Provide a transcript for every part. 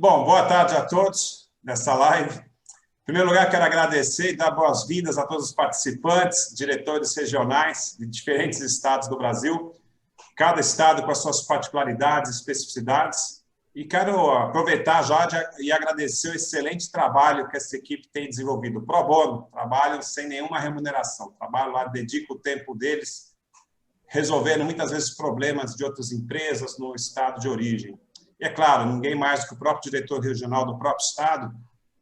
Bom, boa tarde a todos nessa live. Em primeiro lugar, quero agradecer e dar boas-vindas a todos os participantes, diretores regionais de diferentes estados do Brasil, cada estado com as suas particularidades e especificidades. E quero aproveitar já e agradecer o excelente trabalho que essa equipe tem desenvolvido. Pro bono, trabalham sem nenhuma remuneração, trabalham lá, dedicam o tempo deles, resolvendo muitas vezes problemas de outras empresas no estado de origem. E é claro, ninguém mais do que o próprio diretor regional do próprio estado,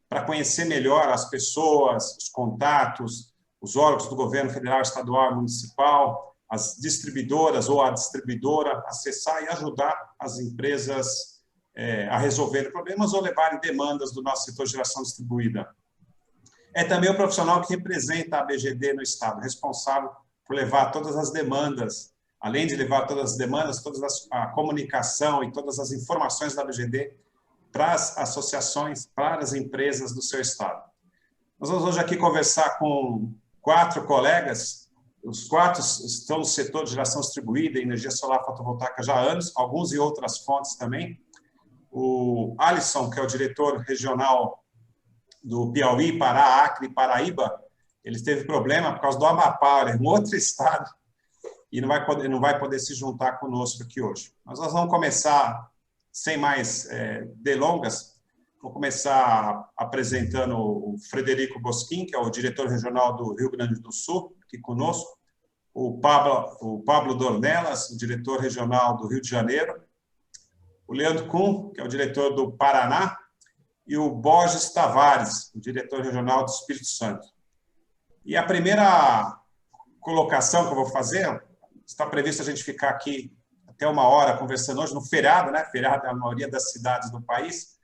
para conhecer melhor as pessoas, os contatos, os órgãos do governo federal, estadual e municipal, as distribuidoras ou a distribuidora, acessar e ajudar as empresas a resolver problemas ou levarem demandas do nosso setor de geração distribuída. É também o profissional que representa a BGD no estado, responsável por levar todas as demandas, além de levar todas as demandas, toda a comunicação e todas as informações da BGD para as associações, para as empresas do seu estado. Nós vamos hoje aqui conversar com 4 colegas, os 4 estão no setor de geração distribuída, energia solar fotovoltaica já há anos, alguns e outras fontes também. O Alisson, que é o diretor regional do Piauí, Pará, Acre e Paraíba, ele teve problema por causa do Amapá, ele é um outro estado, e não vai poder se juntar conosco aqui hoje. Mas nós vamos começar, sem mais delongas, vou começar apresentando o Frederico Bosquin, que é o diretor regional do Rio Grande do Sul, aqui conosco, o Pablo Dornelas, o diretor regional do Rio de Janeiro, o Leandro Kuhn, que é o diretor do Paraná, e o Borges Tavares, o diretor regional do Espírito Santo. E a primeira colocação que eu vou fazer, está previsto a gente ficar aqui até 1 hora conversando hoje, no feriado, né? Feriado na maioria das cidades do país.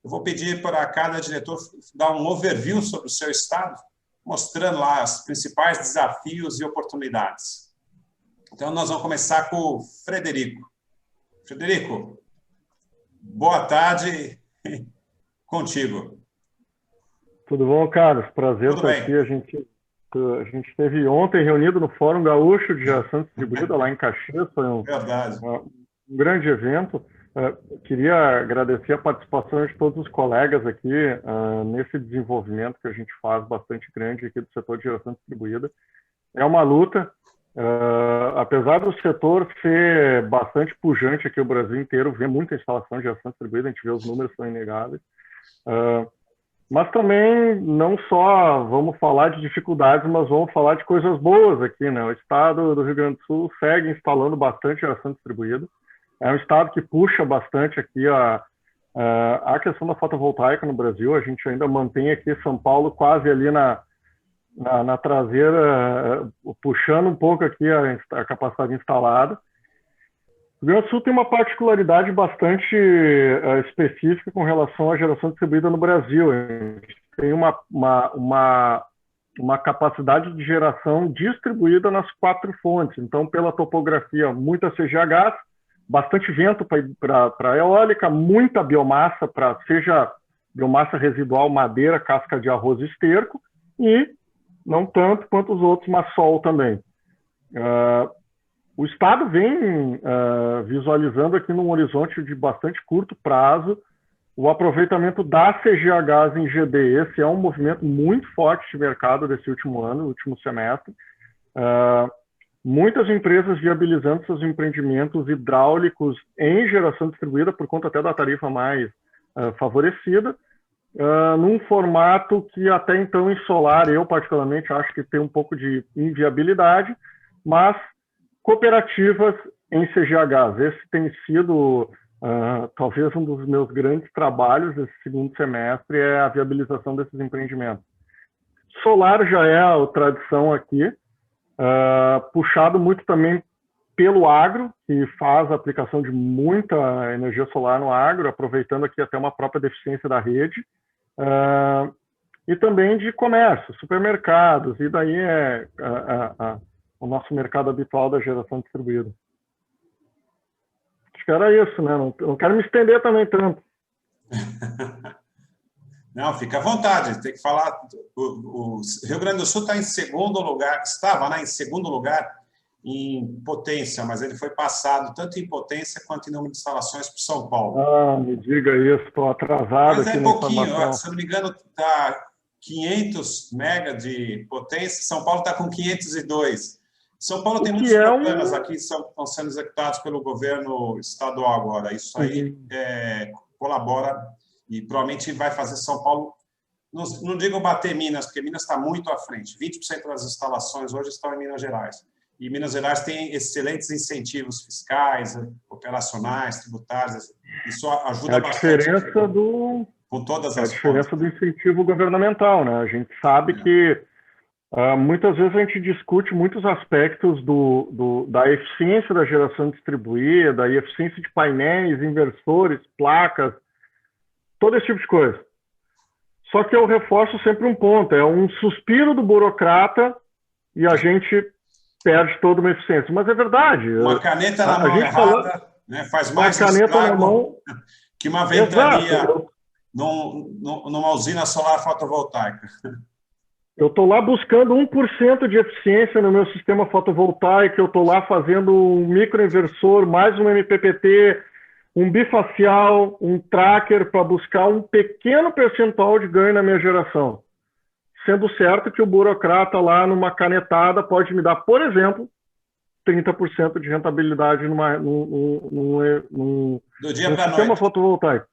Eu vou pedir para cada diretor dar um overview sobre o seu estado, mostrando lá os principais desafios e oportunidades. Então, nós vamos começar com o Frederico. Frederico, boa tarde, contigo. Tudo bom, Carlos? Prazer Tudo estar bem. aqui. A gente esteve ontem reunido no Fórum Gaúcho de Geração Distribuída, lá em Caxias. Foi um grande evento. Queria agradecer a participação de todos os colegas aqui nesse desenvolvimento que a gente faz bastante grande aqui do setor de geração distribuída. É uma luta. Apesar do setor ser bastante pujante aqui, o Brasil inteiro vê muita instalação de geração distribuída, a gente vê os números são inegáveis. Mas também não só vamos falar de dificuldades, mas vamos falar de coisas boas aqui, né? O estado do Rio Grande do Sul segue instalando bastante geração distribuída. É um estado que puxa bastante aqui a questão da fotovoltaica no Brasil. A gente ainda mantém aqui São Paulo quase ali na traseira, puxando um pouco aqui a capacidade instalada. O Rio Grande do Sul tem uma particularidade bastante específica com relação à geração distribuída no Brasil. A gente tem uma capacidade de geração distribuída nas 4 fontes. Então, pela topografia, muita CGHs, bastante vento para a eólica, muita biomassa, seja biomassa residual, madeira, casca de arroz e esterco, e não tanto quanto os outros, mas sol também. O Estado vem visualizando aqui num horizonte de bastante curto prazo o aproveitamento das CGHs em GD. Esse é um movimento muito forte de mercado desse último ano, último semestre. Muitas empresas viabilizando seus empreendimentos hidráulicos em geração distribuída, por conta até da tarifa mais favorecida, num formato que até então em solar, eu particularmente acho que tem um pouco de inviabilidade, mas cooperativas em CGHs. Esse tem sido talvez um dos meus grandes trabalhos desse segundo semestre, é a viabilização desses empreendimentos. Solar já é a tradição aqui, puxado muito também pelo agro, que faz a aplicação de muita energia solar no agro, aproveitando aqui até uma própria deficiência da rede, e também de comércio, supermercados, e daí o nosso mercado habitual da geração distribuída. Acho que era isso, né? Não quero me estender também tanto. Não, fica à vontade, tem que falar. O Rio Grande do Sul está em segundo lugar, estava, né, em segundo lugar em potência, mas ele foi passado tanto em potência quanto em número de instalações para São Paulo. Ah, me diga isso, estou atrasado mas aqui é na pouquinho, informação. se eu não me engano, está 500 mega de potência, São Paulo está com 502. São Paulo tem muitos programas aqui que estão sendo executados pelo governo estadual agora. Isso aí colabora e provavelmente vai fazer São Paulo, não digo bater Minas, porque Minas está muito à frente. 20% das instalações hoje estão em Minas Gerais. E Minas Gerais tem excelentes incentivos fiscais, operacionais, tributários. Isso ajuda bastante. Com todas as diferença do incentivo governamental, né? A gente sabe que muitas vezes a gente discute muitos aspectos da eficiência da geração distribuída, da eficiência de painéis, inversores, placas, todo esse tipo de coisa. Só que eu reforço sempre um ponto, é um suspiro do burocrata e a gente perde toda uma eficiência. Mas é verdade. Uma caneta na mão errada, né, faz mais estrago que uma ventania numa usina solar fotovoltaica. Eu estou lá buscando 1% de eficiência no meu sistema fotovoltaico, eu estou lá fazendo um microinversor, mais um MPPT, um bifacial, um tracker para buscar um pequeno percentual de ganho na minha geração. Sendo certo que o burocrata lá numa canetada pode me dar, por exemplo, 30% de rentabilidade num sistema fotovoltaico.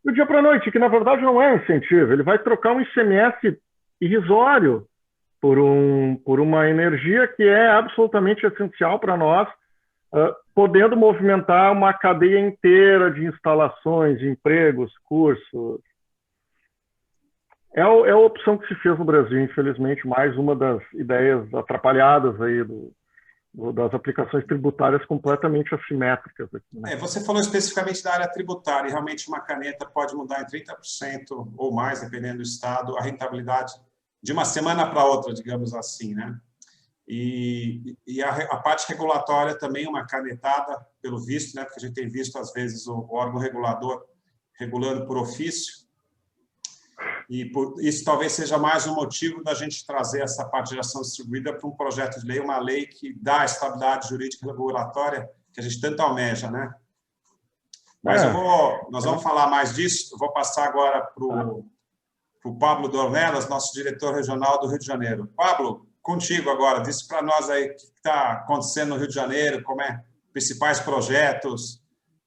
Do dia para a noite, que na verdade não é um incentivo, ele vai trocar um ICMS irrisório por uma energia que é absolutamente essencial para nós, podendo movimentar uma cadeia inteira de instalações, de empregos, cursos. É a opção que se fez no Brasil, infelizmente, mais uma das ideias atrapalhadas aí das aplicações tributárias completamente assimétricas aqui, né? Você falou especificamente da área tributária, e realmente uma caneta pode mudar em 30% ou mais, dependendo do estado, a rentabilidade de uma semana para outra, digamos assim, né? E a parte regulatória também, uma canetada, pelo visto, né? Porque a gente tem visto, às vezes, o órgão regulador regulando por ofício, e isso talvez seja mais um motivo da gente trazer essa parte de geração distribuída para um projeto de lei, uma lei que dá a estabilidade jurídica e regulatória que a gente tanto almeja, né? Mas nós vamos falar mais disso. Eu vou passar agora para o Pablo Dornelas, nosso diretor regional do Rio de Janeiro. Pablo, contigo agora. Diz para nós aí o que está acontecendo no Rio de Janeiro, como principais projetos,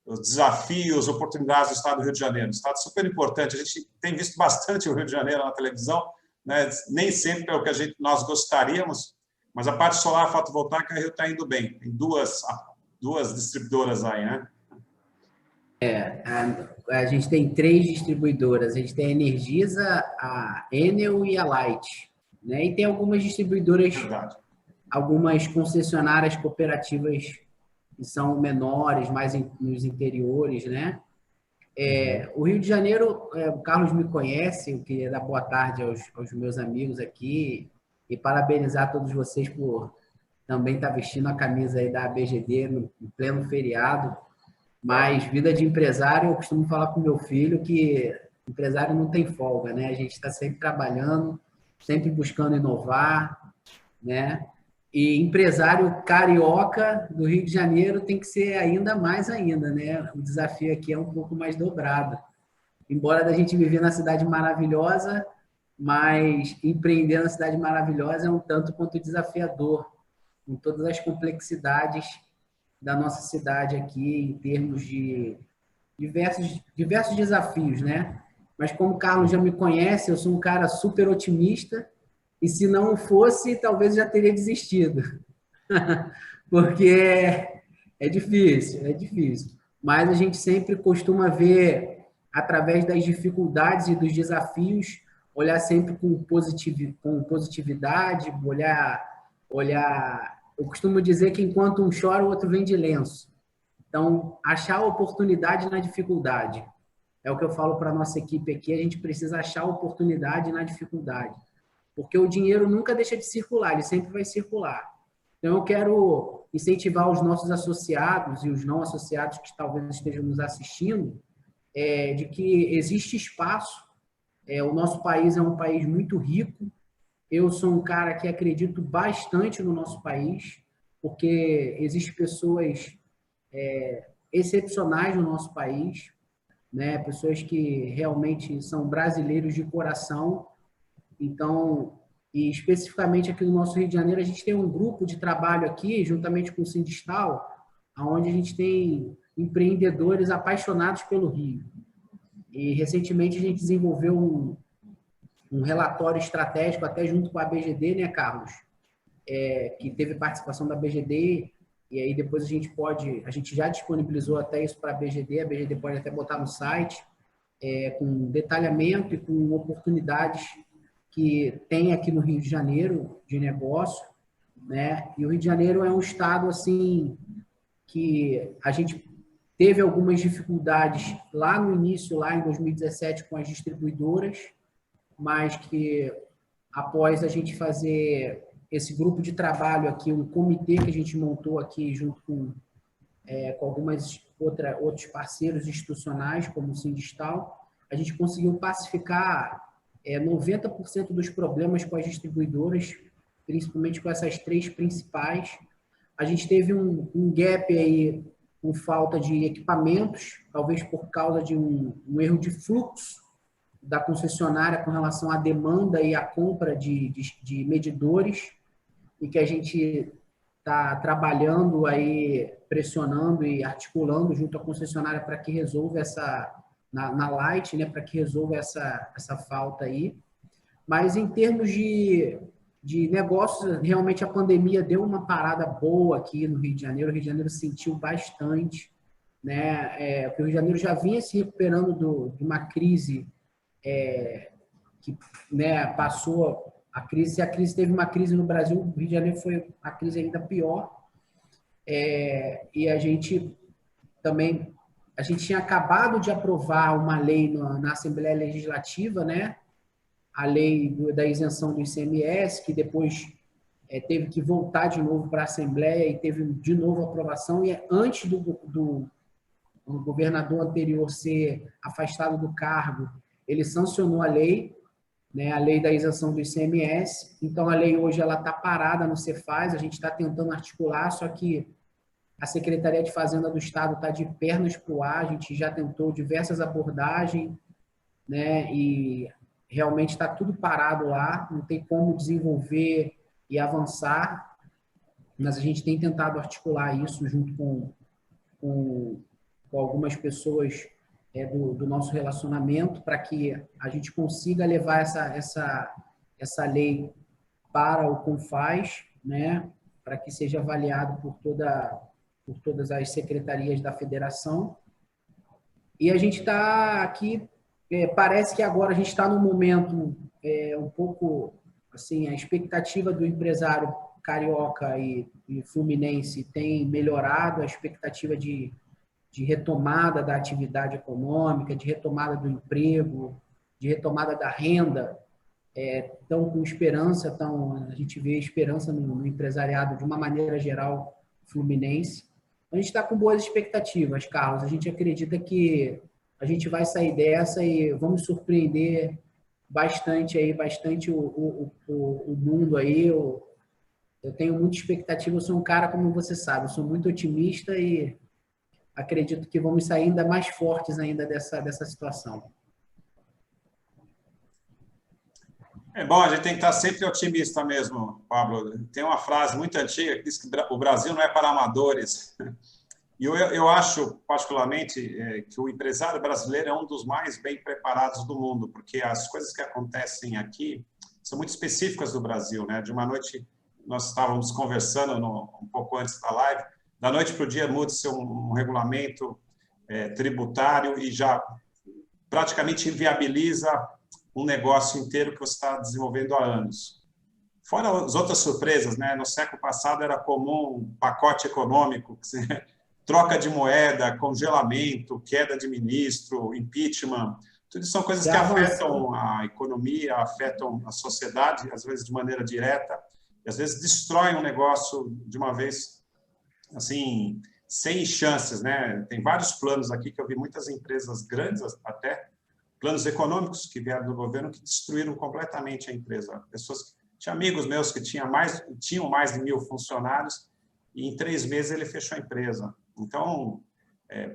os desafios, oportunidades do Estado do Rio de Janeiro. Um estado super importante. A gente tem visto bastante o Rio de Janeiro na televisão, né? Nem sempre é o que nós gostaríamos, mas a parte solar fotovoltaica, o Rio está indo bem. Tem duas distribuidoras aí, né? A gente tem 3 distribuidoras. A gente tem a Energisa, a Enel e a Light, né? E tem algumas distribuidoras, algumas concessionárias cooperativas que são menores, mais nos interiores, né? O Rio de Janeiro, o Carlos me conhece, eu queria dar boa tarde aos meus amigos aqui e parabenizar todos vocês por também estar vestindo a camisa aí da ABGD no pleno feriado. Mas vida de empresário, eu costumo falar com meu filho que empresário não tem folga, né? A gente está sempre trabalhando, sempre buscando inovar, né? E empresário carioca do Rio de Janeiro tem que ser ainda mais né? O desafio aqui é um pouco mais dobrado. Embora da gente viver na cidade maravilhosa, mas empreender na cidade maravilhosa é um tanto quanto desafiador, com todas as complexidades da nossa cidade aqui, em termos de diversos desafios, né? Mas como o Carlos já me conhece, eu sou um cara super otimista, e se não fosse, talvez eu já teria desistido. Porque é difícil. Mas a gente sempre costuma ver, através das dificuldades e dos desafios, olhar sempre com positividade, olhar... Eu costumo dizer que enquanto um chora, o outro vem de lenço. Então, achar a oportunidade na dificuldade. É o que eu falo para a nossa equipe aqui, a gente precisa achar a oportunidade na dificuldade. Porque o dinheiro nunca deixa de circular, ele sempre vai circular. Então, eu quero incentivar os nossos associados e os não associados que talvez estejam nos assistindo, de que existe espaço. O nosso país é um país muito rico. Eu sou um cara que acredito bastante no nosso país. porque existem pessoas excepcionais no nosso país, né? Pessoas que realmente são brasileiros de coração. Então, e especificamente aqui no nosso Rio de Janeiro, a gente tem um grupo de trabalho aqui, juntamente com o Sindistal, onde a gente tem empreendedores apaixonados pelo Rio. E recentemente a gente desenvolveu um relatório estratégico, até junto com a BGD, né, Carlos? Que teve participação da BGD, e aí depois a gente já disponibilizou até isso para a BGD pode até botar no site, com detalhamento e com oportunidades que tem aqui no Rio de Janeiro de negócio, né? E o Rio de Janeiro é um estado assim que a gente teve algumas dificuldades lá no início, lá em 2017, com as distribuidoras, mas que após a gente fazer esse grupo de trabalho aqui, um comitê que a gente montou aqui junto com algumas outros parceiros institucionais, como o Sindistal, a gente conseguiu pacificar 90% dos problemas com as distribuidoras, principalmente com essas 3 principais. A gente teve um gap aí com falta de equipamentos, talvez por causa de um erro de fluxo da concessionária com relação à demanda e à compra de medidores, e que a gente está trabalhando aí, pressionando e articulando junto à concessionária para que resolva na Light, né, para que resolva essa falta aí. Mas em termos de negócios, realmente a pandemia deu uma parada boa aqui no Rio de Janeiro. O Rio de Janeiro sentiu bastante, né? Porque o Rio de Janeiro já vinha se recuperando de uma crise que, né, passou a crise. Se a crise teve uma crise no Brasil, o Rio de Janeiro foi a crise ainda pior. E a gente tinha acabado de aprovar uma lei na Assembleia Legislativa, né? A lei da isenção do ICMS, que depois teve que voltar de novo para a Assembleia e teve de novo aprovação. E antes do governador anterior ser afastado do cargo, ele sancionou a lei, né? A lei da isenção do ICMS. Então, a lei hoje está parada no Cefaz, a gente está tentando articular, só que a Secretaria de Fazenda do Estado está de pernas para o ar, a gente já tentou diversas abordagens, né? E realmente está tudo parado lá, não tem como desenvolver e avançar, mas a gente tem tentado articular isso junto com algumas pessoas do nosso relacionamento, para que a gente consiga levar essa lei para o CONFAZ, né? Para que seja avaliado por todas as secretarias da federação. E a gente está aqui, parece que agora a gente está num momento um pouco, assim, a expectativa do empresário carioca e fluminense tem melhorado, a expectativa de retomada da atividade econômica, de retomada do emprego, de retomada da renda, estão com esperança, a gente vê esperança no empresariado de uma maneira geral fluminense. A gente está com boas expectativas, Carlos. A gente acredita que a gente vai sair dessa e vamos surpreender bastante o mundo aí. Eu tenho muita expectativa, eu sou um cara, como você sabe, eu sou muito otimista e acredito que vamos sair ainda mais fortes ainda dessa situação. É bom, a gente tem que estar sempre otimista mesmo, Pablo. Tem uma frase muito antiga que diz que o Brasil não é para amadores. E eu acho, particularmente, que o empresário brasileiro é um dos mais bem preparados do mundo, porque as coisas que acontecem aqui são muito específicas do Brasil, né? De uma noite, nós estávamos conversando um pouco antes da live, da noite para o dia muda-se um regulamento tributário e já praticamente inviabiliza um negócio inteiro que você está desenvolvendo há anos. Fora as outras surpresas, né? No século passado era comum um pacote econômico, troca de moeda, congelamento, queda de ministro, impeachment. Tudo isso são coisas que afetam a economia, afetam a sociedade, às vezes de maneira direta, e às vezes destroem um negócio de uma vez, assim, sem chances, né? Tem vários planos aqui que eu vi muitas empresas grandes até, planos econômicos que vieram do governo que destruíram completamente a empresa. Pessoas, tinha amigos meus que tinham mais de 1.000 funcionários e em 3 meses ele fechou a empresa. Então,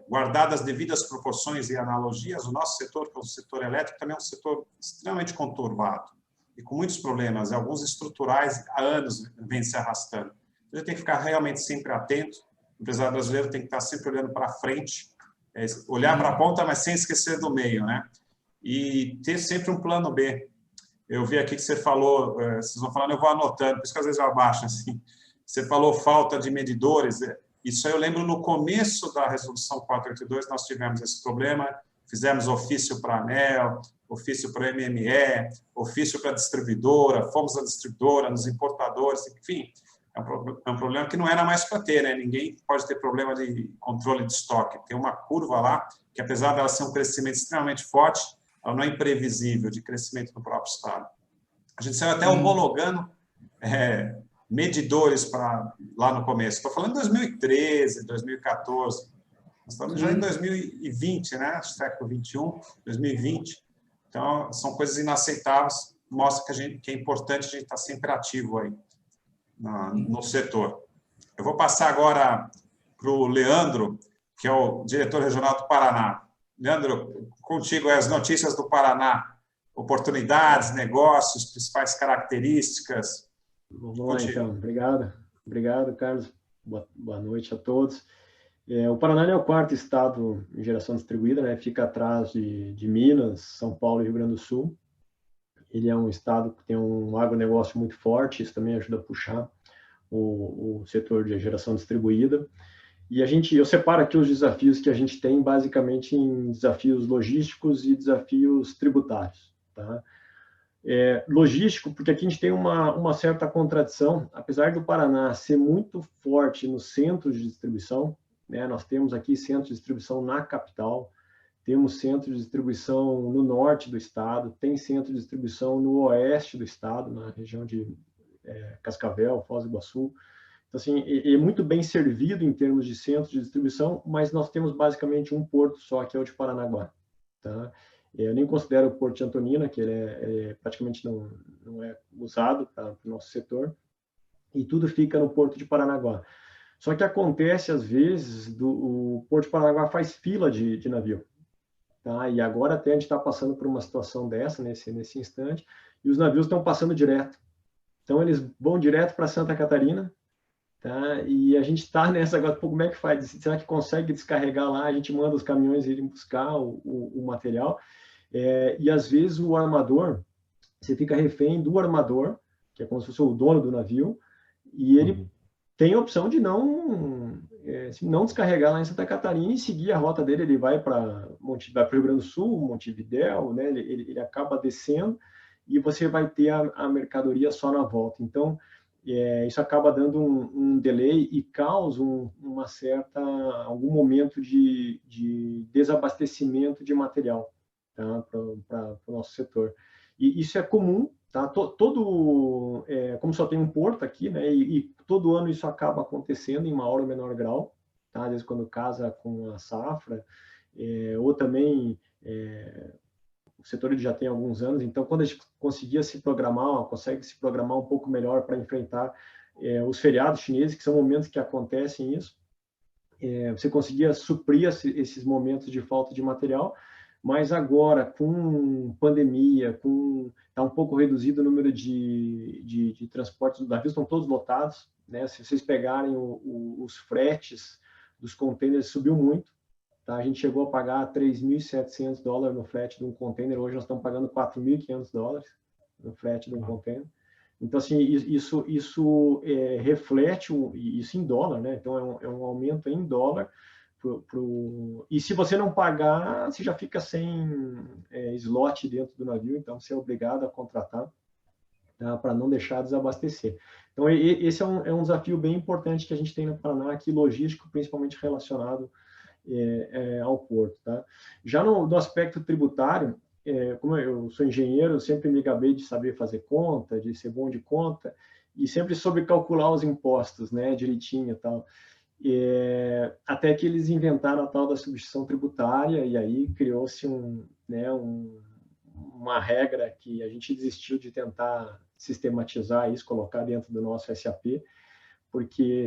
guardadas as devidas proporções e analogias, o nosso setor, que é o setor elétrico, também é um setor extremamente conturbado e com muitos problemas, alguns estruturais há anos vêm se arrastando. A gente tem que ficar realmente sempre atento, o empresário brasileiro tem que estar sempre olhando para frente, olhar para a ponta, mas sem esquecer do meio, né? E ter sempre um plano B. Eu vi aqui que você falou, vocês vão falando, eu vou anotando, por isso que às vezes eu abaixo assim. Você falou falta de medidores. Isso aí eu lembro no começo da resolução 482, nós tivemos esse problema, fizemos ofício para a ANEEL, ofício para a MME, ofício para a distribuidora, fomos à distribuidora, nos importadores, enfim, é um problema que não era mais para ter, né? Ninguém pode ter problema de controle de estoque. Tem uma curva lá, que apesar dela ser um crescimento extremamente forte, ela não é imprevisível de crescimento no próprio estado. A gente saiu até homologando medidores para lá no começo. Estou falando de 2013, 2014. Nós estamos já em 2020, né? Século XXI, 2020. Então, são coisas inaceitáveis. Mostra que é importante a gente estar sempre ativo aí no setor. Eu vou passar agora para o Leandro, que é o diretor regional do Paraná. Leandro, contigo as notícias do Paraná, oportunidades, negócios, principais características. Vamos lá, então. Obrigado, Carlos. Boa noite a todos. O Paraná é o 4º estado em geração distribuída, né? Fica atrás de Minas, São Paulo e Rio Grande do Sul. Ele é um estado que tem um agronegócio muito forte, isso também ajuda a puxar o setor de geração distribuída. E eu separo aqui os desafios que a gente tem basicamente em desafios logísticos e desafios tributários, tá? Logístico, porque aqui a gente tem uma certa contradição, apesar do Paraná ser muito forte nos centros de distribuição, né? Nós temos aqui centros de distribuição na capital, temos centro de distribuição no norte do estado, tem centro de distribuição no oeste do estado, na região de Cascavel, Foz do Iguaçu. Então, assim, é muito bem servido em termos de centro de distribuição, mas nós temos basicamente um porto só, que é o de Paranaguá, tá? Eu nem considero o Porto de Antonina, que ele praticamente não é usado para o nosso setor, e tudo fica no Porto de Paranaguá. Só que acontece, às vezes, o Porto de Paranaguá faz fila de navio, tá? E agora até a gente está passando por uma situação dessa, nesse instante, e os navios estão passando direto. Então, eles vão direto para Santa Catarina, tá? E a gente está nessa agora, como é que faz? Será que consegue descarregar lá? A gente manda os caminhões irem buscar o material. E às vezes o armador, você fica refém do armador, que é como se fosse o dono do navio, e ele tem a opção de não descarregar lá em Santa Catarina e seguir a rota dele. Ele vai para o Rio Grande do Sul, Montevidéu, né? Ele acaba descendo e você vai ter a mercadoria só na volta. Então, isso acaba dando um delay e causa algum momento de desabastecimento de material, tá? Para o nosso setor. E isso é comum, tá? Como só tem um porto aqui, né? E todo ano isso acaba acontecendo em maior ou menor grau, tá? Às vezes quando casa com a safra, ou também o setor ele já tem alguns anos, então quando a gente consegue se programar um pouco melhor para enfrentar os feriados chineses, que são momentos que acontecem isso, você conseguia suprir esses momentos de falta de material, mas agora, com pandemia, está um pouco reduzido o número de transportes, os navios estão todos lotados, né? Se vocês pegarem os fretes dos contêineres, subiu muito, tá? A gente chegou a pagar $3.700 no frete de um container, hoje nós estamos pagando $4.500 no frete de um container. Então, assim, isso reflete, isso em dólar, né? Então, é um aumento em dólar. E se você não pagar, você já fica sem slot dentro do navio, então você é obrigado a contratar, tá? Para não deixar desabastecer. Então, esse é um desafio bem importante que a gente tem no Paraná, aqui logístico, principalmente relacionado ao porto, tá? Já no aspecto tributário, como eu sou engenheiro, eu sempre me gabei de saber fazer conta, de ser bom de conta, e sempre soube calcular os impostos, né, direitinho e tal. Até que eles inventaram a tal da substituição tributária, e aí criou-se uma regra que a gente desistiu de tentar sistematizar isso, colocar dentro do nosso SAP, porque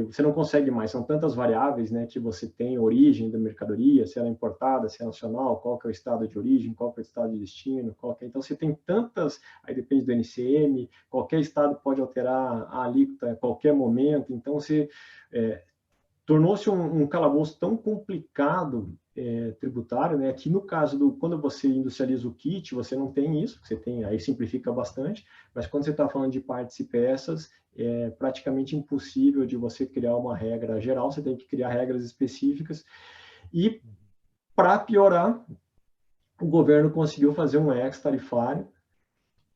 você não consegue mais, são tantas variáveis, né, que você tem origem da mercadoria, se ela é importada, se é nacional, qual que é o estado de origem, qual que é o estado de destino, então você tem tantas, aí depende do NCM, qualquer estado pode alterar a alíquota a qualquer momento, então você tornou-se um calabouço tão complicado tributário, né, que no caso quando você industrializa o kit, você não tem isso, aí simplifica bastante, mas quando você está falando de partes e peças, é praticamente impossível de você criar uma regra geral, você tem que criar regras específicas. E, para piorar, o governo conseguiu fazer um ex-tarifário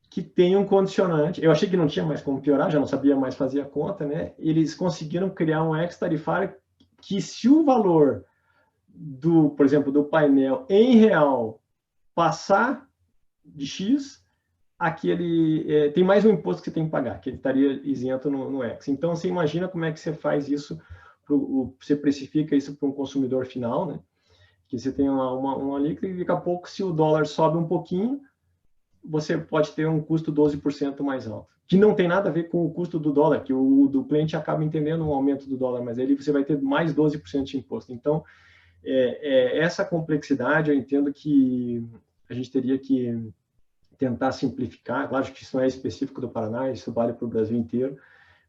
que tem um condicionante. Eu achei que não tinha mais como piorar, já não sabia mais fazer a conta, né? Eles conseguiram criar um ex-tarifário que, se o valor por exemplo, do painel em real passar de X, aqui tem mais um imposto que você tem que pagar, que ele estaria isento no X. Então, você imagina como é que você faz isso, você precifica isso para um consumidor final, né? Que você tem uma alíquota e daqui a pouco, se o dólar sobe um pouquinho, você pode ter um custo 12% mais alto, que não tem nada a ver com o custo do dólar, que do cliente acaba entendendo um aumento do dólar, mas aí você vai ter mais 12% de imposto. Então, essa complexidade, eu entendo que a gente teria que tentar simplificar. Claro que isso não é específico do Paraná, isso vale para o Brasil inteiro,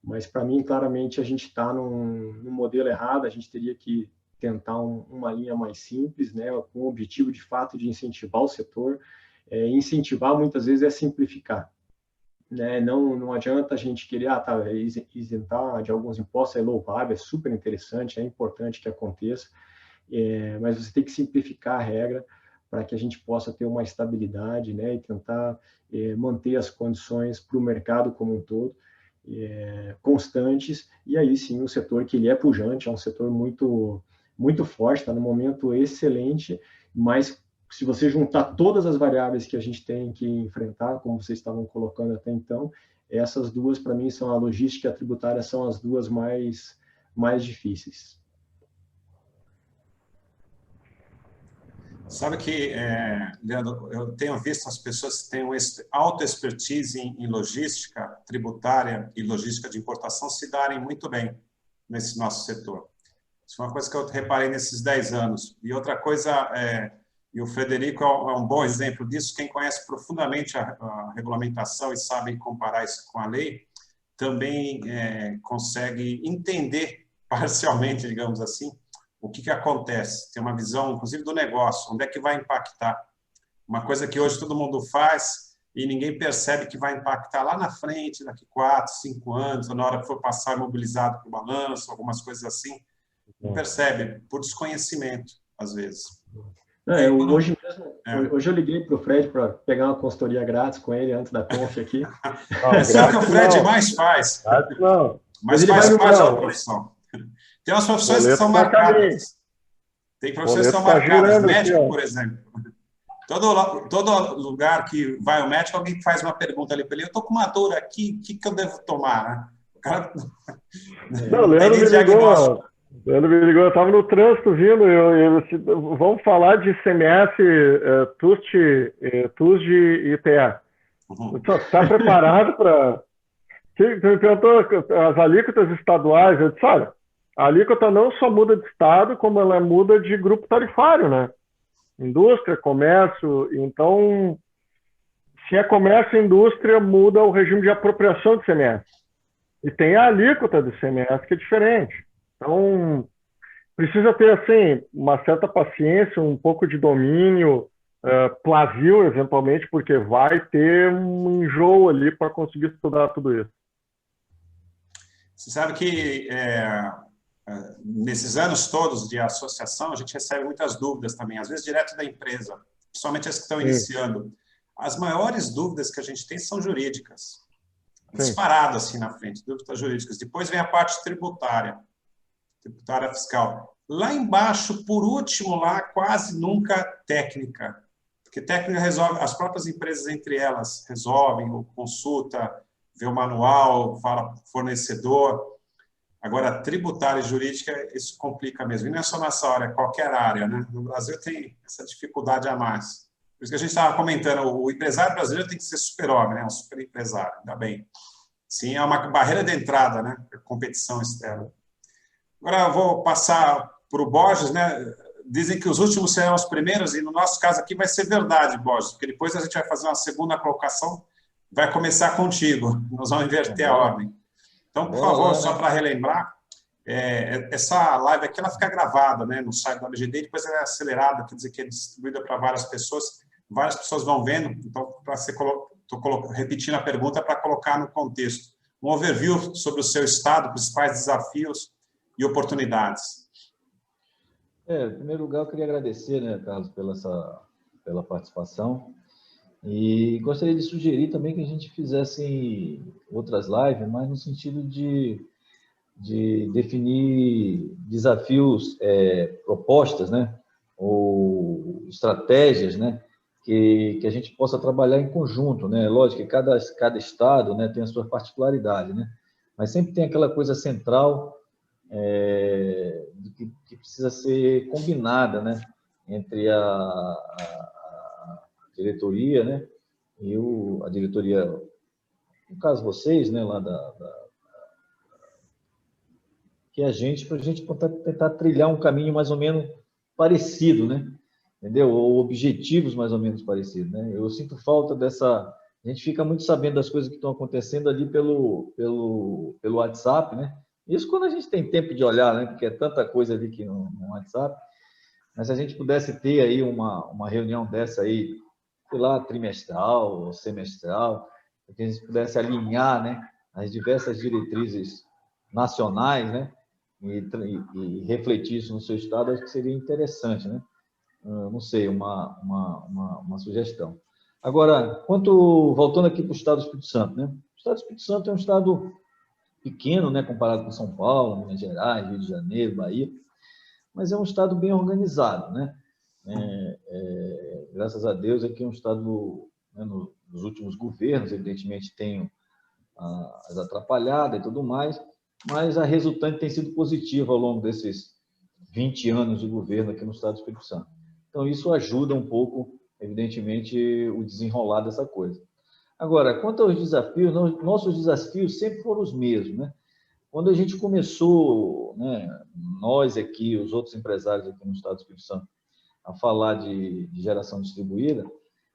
mas para mim, claramente, a gente está num modelo errado, a gente teria que tentar uma linha mais simples, né, com o objetivo, de fato, de incentivar o setor. Incentivar, muitas vezes, é simplificar. Né? Não adianta a gente querer isentar de alguns impostos, é louvável, é super interessante, é importante que aconteça, mas você tem que simplificar a regra para que a gente possa ter uma estabilidade, né, e tentar manter as condições para o mercado como um todo constantes, e aí sim o setor que ele é pujante, é um setor muito, muito forte, está num momento excelente, mas se você juntar todas as variáveis que a gente tem que enfrentar, como vocês estavam colocando até então, essas duas, para mim, são a logística e a tributária, são as duas mais difíceis. Sabe que, Leandro, eu tenho visto as pessoas que têm alta expertise em logística tributária e logística de importação se darem muito bem nesse nosso setor. Isso é uma coisa que eu reparei nesses 10 anos. E outra coisa, e o Frederico é um bom exemplo disso, quem conhece profundamente a regulamentação e sabe comparar isso com a lei, também consegue entender parcialmente, digamos assim, o que acontece, tem uma visão, inclusive, do negócio, onde é que vai impactar. Uma coisa que hoje todo mundo faz e ninguém percebe que vai impactar lá na frente, daqui 4, 5 anos, ou na hora que for passar imobilizado para o balanço, algumas coisas assim, não percebe, por desconhecimento, às vezes. Hoje eu liguei para o Fred para pegar uma consultoria grátis com ele antes da conf aqui. Isso é o que o Fred mais faz. Mas faz parte da profissão. Tem umas profissões que são marcadas. Tem profissões que são marcadas. Médico, por exemplo. Todo lugar que vai o médico, alguém faz uma pergunta ali para ele. Eu estou com uma dor aqui, o que eu devo tomar? Né? O cara não Leandro me ligou, eu estava no trânsito vindo, vamos falar de ICMS, TUST e IPA. Está preparado para... Você me perguntou as alíquotas estaduais, eu disse, olha, a alíquota não só muda de estado, como ela muda de grupo tarifário, né? Indústria, comércio. Então, se é comércio e indústria, muda o regime de apropriação do ICMS. E tem a alíquota do ICMS, que é diferente. Então, precisa ter, assim, uma certa paciência, um pouco de domínio, plavio, eventualmente, porque vai ter um enjoo ali para conseguir estudar tudo isso. Você sabe que nesses anos todos de associação, a gente recebe muitas dúvidas também, às vezes direto da empresa, principalmente as que estão iniciando. As maiores dúvidas que a gente tem são jurídicas. Disparado assim na frente, dúvidas jurídicas. Depois vem a parte tributária fiscal. Lá embaixo, por último, lá quase nunca técnica. Porque técnica resolve, as próprias empresas entre elas resolvem, ou consulta, vê o manual, fala fornecedor. Agora, tributária e jurídica, isso complica mesmo. E não é só nessa área, é qualquer área, né? No Brasil tem essa dificuldade a mais. Por isso que a gente estava comentando, o empresário brasileiro tem que ser super-homem, né? Um super empresário, ainda bem. Sim, é uma barreira de entrada, né? A competição externa. Agora eu vou passar para o Borges, né? Dizem que os últimos serão os primeiros, e no nosso caso aqui vai ser verdade, Borges, porque depois a gente vai fazer uma segunda colocação, vai começar contigo, nós vamos inverter a ordem. Então, por favor, só para relembrar, essa live aqui ela fica gravada, né, no site da LGD, e depois ela é acelerada, quer dizer que é distribuída para várias pessoas vão vendo, então, estou repetindo a pergunta para colocar no contexto. Um overview sobre o seu estado, principais desafios e oportunidades. Em primeiro lugar, eu queria agradecer, né, Carlos, pela participação, e gostaria de sugerir também que a gente fizesse outras lives, mas no sentido de definir desafios, propostas, né, ou estratégias, né, que a gente possa trabalhar em conjunto, né? Lógico que cada estado, né, tem a sua particularidade, né, mas sempre tem aquela coisa central que precisa ser combinada, né, entre a diretoria, né, e a diretoria, no caso vocês, né, lá que a gente, para a gente tentar trilhar um caminho mais ou menos parecido, né, entendeu? Ou objetivos mais ou menos parecidos, né? Eu sinto falta dessa... A gente fica muito sabendo das coisas que estão acontecendo ali pelo WhatsApp, né? Isso quando a gente tem tempo de olhar, né? Porque é tanta coisa ali que no WhatsApp. Mas se a gente pudesse ter aí uma reunião dessa aí, sei lá, trimestral ou semestral, para que a gente pudesse alinhar, né, as diversas diretrizes nacionais, né, e refletir isso no seu estado, acho que seria interessante, né? Não sei, uma sugestão. Agora, voltando aqui para o estado do Espírito Santo, né? O estado do Espírito Santo é um estado pequeno, né, comparado com São Paulo, Minas Gerais, Rio de Janeiro, Bahia, mas é um estado bem organizado, né? Graças a Deus, aqui é um estado, né, nos últimos governos, evidentemente, tem as atrapalhadas e tudo mais, mas a resultante tem sido positiva ao longo desses 20 anos de governo aqui no estado do Espírito Santo. Então, isso ajuda um pouco, evidentemente, o desenrolar dessa coisa. Agora, quanto aos desafios, nossos desafios sempre foram os mesmos, né? Quando a gente começou, né, nós aqui, os outros empresários aqui no estado do Espírito Santo, a falar de geração distribuída,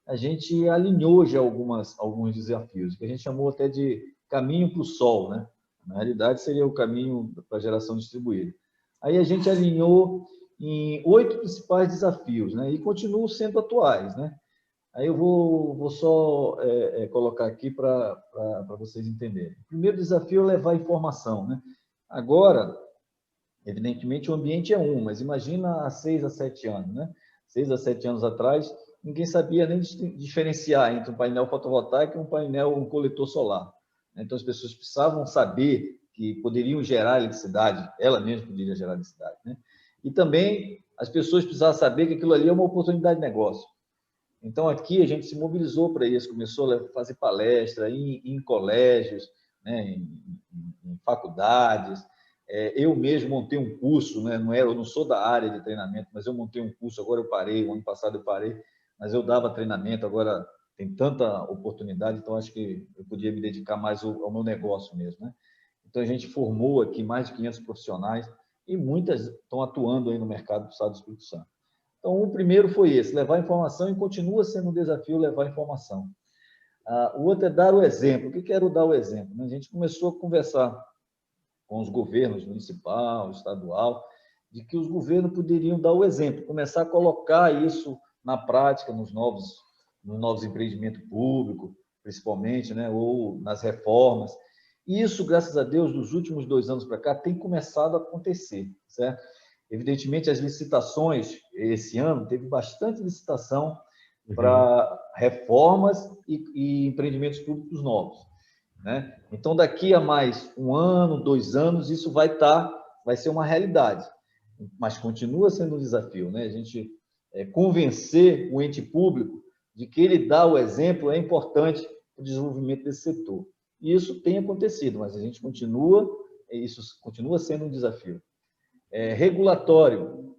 a gente alinhou já alguns desafios, que a gente chamou até de caminho para o sol, né? Na realidade, seria o caminho para a geração distribuída. Aí a gente alinhou em 8 principais desafios, né? E continuam sendo atuais, né? Aí eu vou só colocar aqui para vocês entenderem. O primeiro desafio é levar informação, né? Agora, evidentemente, o ambiente é mas imagina há 6 a 7 anos, né? 6 a 7 anos atrás, ninguém sabia nem diferenciar entre um painel fotovoltaico e um coletor solar. Então, as pessoas precisavam saber que poderiam gerar eletricidade, ela mesma poderia gerar eletricidade, né? E também as pessoas precisavam saber que aquilo ali é uma oportunidade de negócio. Então, aqui a gente se mobilizou para isso, começou a fazer palestra em colégios, né, em faculdades. Eu mesmo montei um curso, né, eu não sou da área de treinamento, mas eu montei um curso, agora eu parei, o ano passado eu parei, mas eu dava treinamento, agora tem tanta oportunidade, então acho que eu podia me dedicar mais ao meu negócio mesmo, né? Então, a gente formou aqui mais de 500 profissionais e muitas estão atuando aí no mercado do estado do Espírito Santo. Então, o primeiro foi esse, levar informação, e continua sendo um desafio levar informação. O outro é dar o exemplo. O que era o dar o exemplo? A gente começou a conversar com os governos municipal, estadual, de que os governos poderiam dar o exemplo, começar a colocar isso na prática nos novos empreendimentos públicos, principalmente, né, ou nas reformas. E isso, graças a Deus, dos últimos 2 anos para cá, tem começado a acontecer, certo? Evidentemente, as licitações, esse ano, teve bastante licitação para reformas e empreendimentos públicos novos, né? Então, daqui a mais 1 ano, 2 anos, isso vai ser uma realidade, mas continua sendo um desafio, né? A gente convencer o ente público de que ele dá o exemplo é importante para o desenvolvimento desse setor. E isso tem acontecido, mas isso continua sendo um desafio. Regulatório.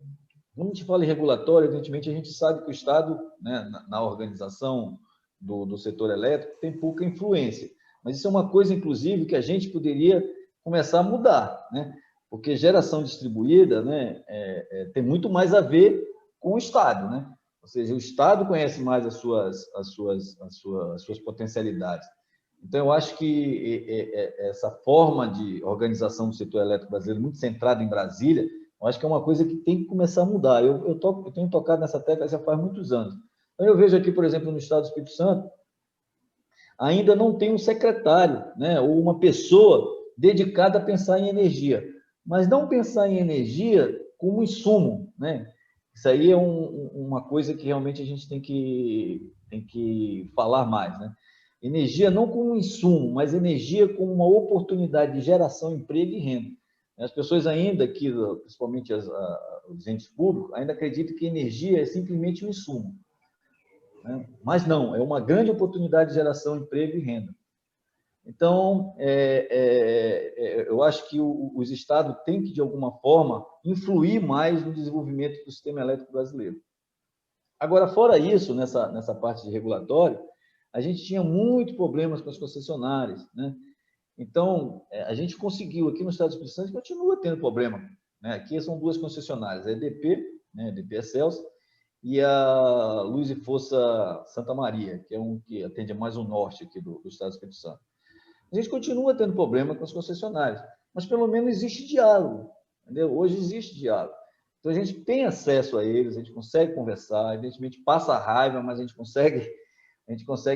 Quando a gente fala em regulatório, evidentemente, a gente sabe que o Estado, né, na organização do setor elétrico, tem pouca influência. Mas isso é uma coisa, inclusive, que a gente poderia começar a mudar, né? Porque geração distribuída, né, tem muito mais a ver com o Estado, né? Ou seja, o Estado conhece mais as suas potencialidades. Então, eu acho que essa forma de organização do setor elétrico brasileiro, muito centrada em Brasília, eu acho que é uma coisa que tem que começar a mudar. Eu tenho tocado nessa tecla já faz muitos anos. Então, eu vejo aqui, por exemplo, no Estado do Espírito Santo, ainda não tem um secretário, né, ou uma pessoa dedicada a pensar em energia. Mas não pensar em energia como insumo, né? Isso aí é uma coisa que realmente a gente tem que falar mais, né? Energia não como insumo, mas energia como uma oportunidade de geração, emprego e renda. As pessoas ainda, aqui, principalmente os entes públicos, ainda acreditam que energia é simplesmente um insumo, né? Mas não, é uma grande oportunidade de geração, emprego e renda. Então, eu acho que os estados têm que, de alguma forma, influir mais no desenvolvimento do sistema elétrico brasileiro. Agora, fora isso, nessa parte de regulatório, a gente tinha muitos problemas com as concessionárias, né? Então, a gente conseguiu, aqui no Estado do Espírito Santo, continua tendo problema, né? Aqui são duas concessionárias, a EDP, né, a EDP Excelsior, e a Luz e Força Santa Maria, que é um que atende mais o norte aqui do Estado do Espírito Santo. A gente continua tendo problema com as concessionárias, mas pelo menos existe diálogo, entendeu? Hoje existe diálogo. Então, a gente tem acesso a eles, a gente consegue conversar, evidentemente passa a raiva, mas a gente consegue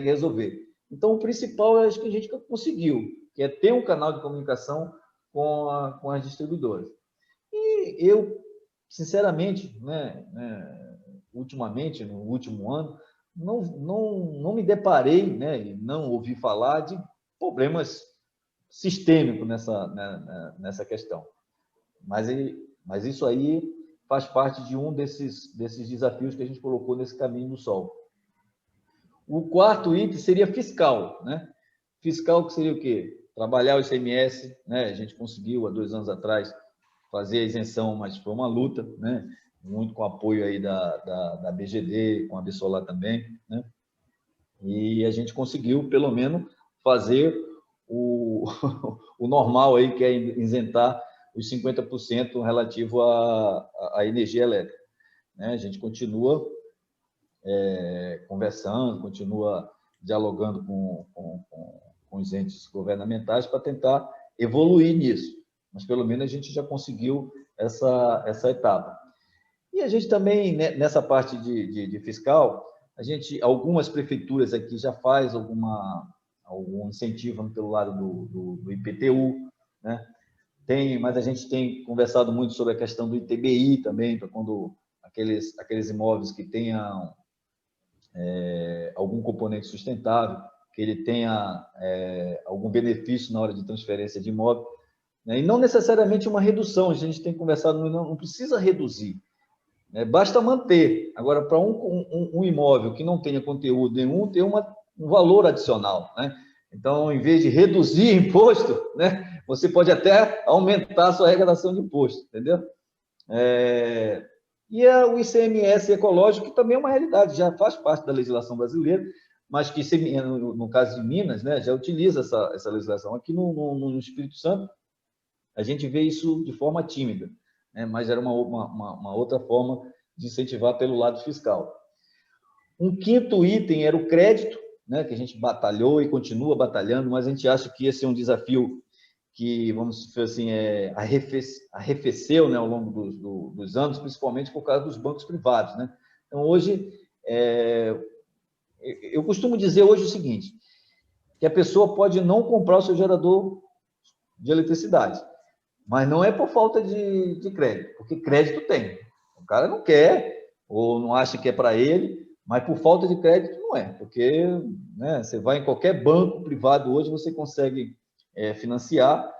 resolver. Então, o principal é acho que a gente conseguiu, que é ter um canal de comunicação com as distribuidoras. E eu, sinceramente, ultimamente, no último ano, não me deparei, né, e não ouvi falar de problemas sistêmicos nessa questão. Mas isso aí faz parte de um desses desafios que a gente colocou nesse caminho do Sol. O quarto item seria fiscal, né? Fiscal que seria o quê? Trabalhar o ICMS, né? A gente conseguiu, há 2 anos atrás, fazer a isenção, mas foi uma luta, né? Muito com o apoio aí da BGD, com a Absolar também, né? E a gente conseguiu, pelo menos, fazer o normal aí, que é isentar os 50% relativo à energia elétrica, né? A gente continua conversando, continua dialogando com os entes governamentais para tentar evoluir nisso, mas pelo menos a gente já conseguiu essa etapa. E a gente também, nessa parte de fiscal, algumas prefeituras aqui já faz algum incentivo pelo lado do IPTU, né? Mas a gente tem conversado muito sobre a questão do ITBI também, para quando aqueles imóveis que tenham algum componente sustentável, que ele tenha algum benefício na hora de transferência de imóvel, né? E não necessariamente uma redução, a gente tem conversado, não precisa reduzir, né? Basta manter. Agora, para um imóvel que não tenha conteúdo nenhum, tem um valor adicional, né? Então, em vez de reduzir imposto, né, você pode até aumentar a sua arrecadação de imposto, entendeu? E o ICMS ecológico, que também é uma realidade, já faz parte da legislação brasileira, mas que, no caso de Minas, né, já utiliza essa legislação. Aqui no Espírito Santo, a gente vê isso de forma tímida, né, mas era uma outra forma de incentivar pelo lado fiscal. Um quinto item era o crédito, né, que a gente batalhou e continua batalhando, mas a gente acha que esse é um desafio que, vamos dizer assim, arrefeceu, né, ao longo dos anos, principalmente por causa dos bancos privados, né? Então, hoje, eu costumo dizer hoje o seguinte, que a pessoa pode não comprar o seu gerador de eletricidade, mas não é por falta de crédito, porque crédito tem. O cara não quer, ou não acha que é para ele, mas por falta de crédito não é, porque, né, você vai em qualquer banco privado hoje, você consegue financiar,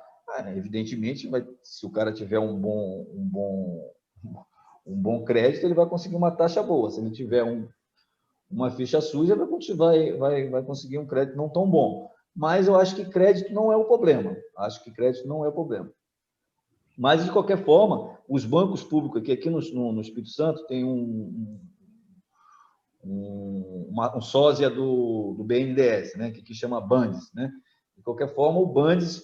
evidentemente, se o cara tiver um bom crédito, ele vai conseguir uma taxa boa. Se ele tiver uma ficha suja, vai conseguir um crédito não tão bom. Mas eu acho que crédito não é o problema. Mas, de qualquer forma, os bancos públicos aqui no Espírito Santo tem um sósia do BNDES, né, que chama BANDES, né? De qualquer forma, o Bandes,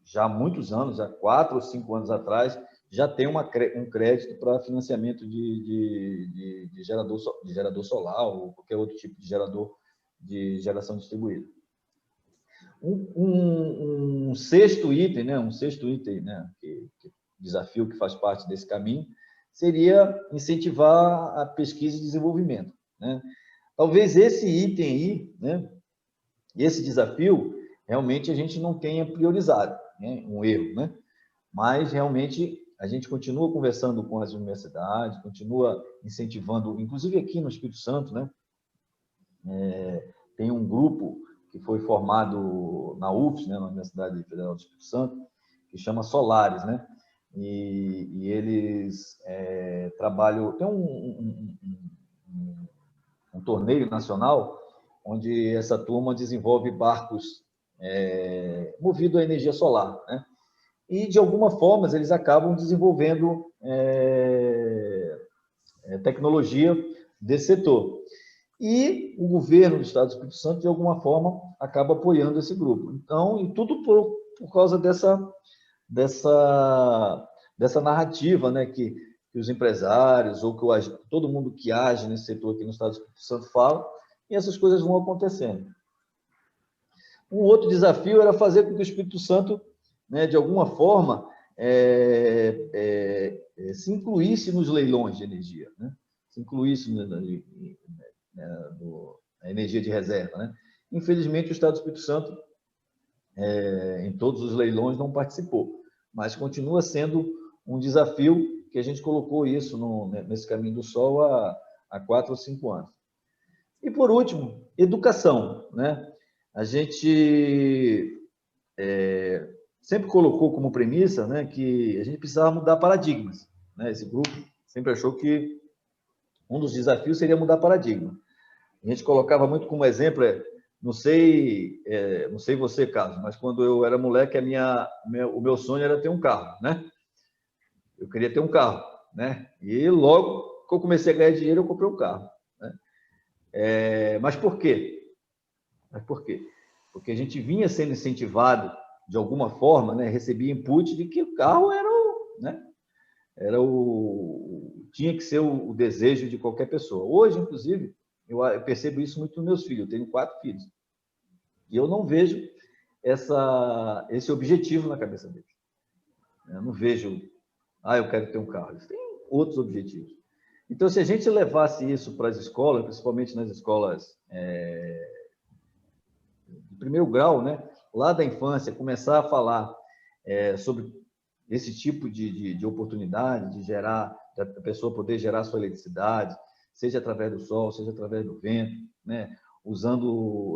já há muitos anos, já 4 ou 5 anos atrás, já tem um crédito para financiamento de gerador solar ou qualquer outro tipo de gerador de geração distribuída. Um sexto item, né, desafio que faz parte desse caminho, seria incentivar a pesquisa e desenvolvimento, né? Talvez esse item aí, né, esse desafio, realmente a gente não tenha priorizado, né, um erro, né? Mas realmente a gente continua conversando com as universidades, continua incentivando, inclusive aqui no Espírito Santo, né? Tem um grupo que foi formado na UFS, né, na Universidade Federal do Espírito Santo, que chama Solares, né? E eles trabalham... Tem um torneio nacional onde essa turma desenvolve barcos movidos a energia solar, né? E, de alguma forma, eles acabam desenvolvendo tecnologia desse setor. E o governo do Estado do Espírito Santo, de alguma forma, acaba apoiando esse grupo. Então, e tudo por causa dessa narrativa, né, que os empresários ou que todo mundo que age nesse setor aqui no Estado do Espírito Santo fala, e essas coisas vão acontecendo. Um outro desafio era fazer com que o Espírito Santo, né, de alguma forma, se incluísse nos leilões de energia, né? Se incluísse na energia de reserva, né? Infelizmente, o Estado do Espírito Santo, em todos os leilões, não participou, mas continua sendo um desafio que a gente colocou isso nesse Caminho do Sol há 4 ou 5 anos. E, por último, educação, né? A gente sempre colocou como premissa, né, que a gente precisava mudar paradigmas, né? Esse grupo sempre achou que um dos desafios seria mudar paradigma. A gente colocava muito como exemplo, não sei você, Carlos, mas quando eu era moleque, o meu sonho era ter um carro, né? Eu queria ter um carro, né? E logo que eu comecei a ganhar dinheiro, eu comprei um carro, né? Mas por quê? Porque a gente vinha sendo incentivado de alguma forma, né? Recebia input de que o carro tinha que ser o desejo de qualquer pessoa. Hoje, inclusive, eu percebo isso muito nos meus filhos. Eu tenho 4 filhos. E eu não vejo esse objetivo na cabeça deles. Eu não vejo, eu quero ter um carro. Eles têm outros objetivos. Então, se a gente levasse isso para as escolas, principalmente nas escolas de primeiro grau, né, lá da infância, começar a falar sobre esse tipo de oportunidade, da pessoa poder gerar sua eletricidade, seja através do sol, seja através do vento, né,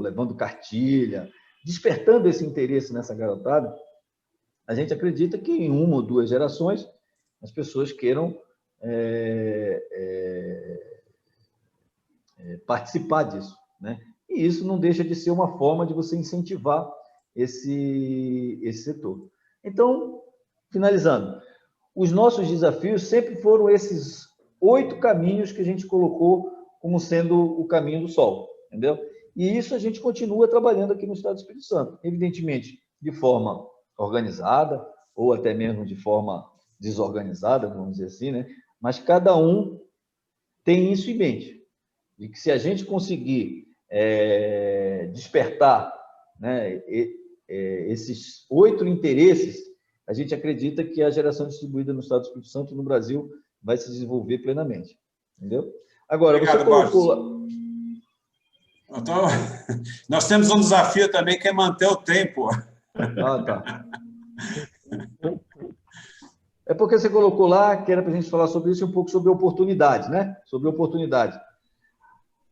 levando cartilha, despertando esse interesse nessa garotada, a gente acredita que em 1 ou 2 gerações as pessoas queiram participar disso, né? E isso não deixa de ser uma forma de você incentivar esse setor. Então, finalizando, os nossos desafios sempre foram esses 8 caminhos que a gente colocou como sendo o caminho do sol, entendeu? E isso a gente continua trabalhando aqui no Estado do Espírito Santo, evidentemente de forma organizada ou até mesmo de forma desorganizada, vamos dizer assim, né? Mas cada um tem isso em mente, de que se a gente conseguir despertar, né, esses 8 interesses, a gente acredita que a geração distribuída no Estado do Espírito Santo e no Brasil vai se desenvolver plenamente, entendeu? Agora, obrigado, você colocou... Nós temos um desafio também, que é manter o tempo. Tá. É porque você colocou lá que era para a gente falar sobre isso e um pouco sobre oportunidade, né? Sobre oportunidade.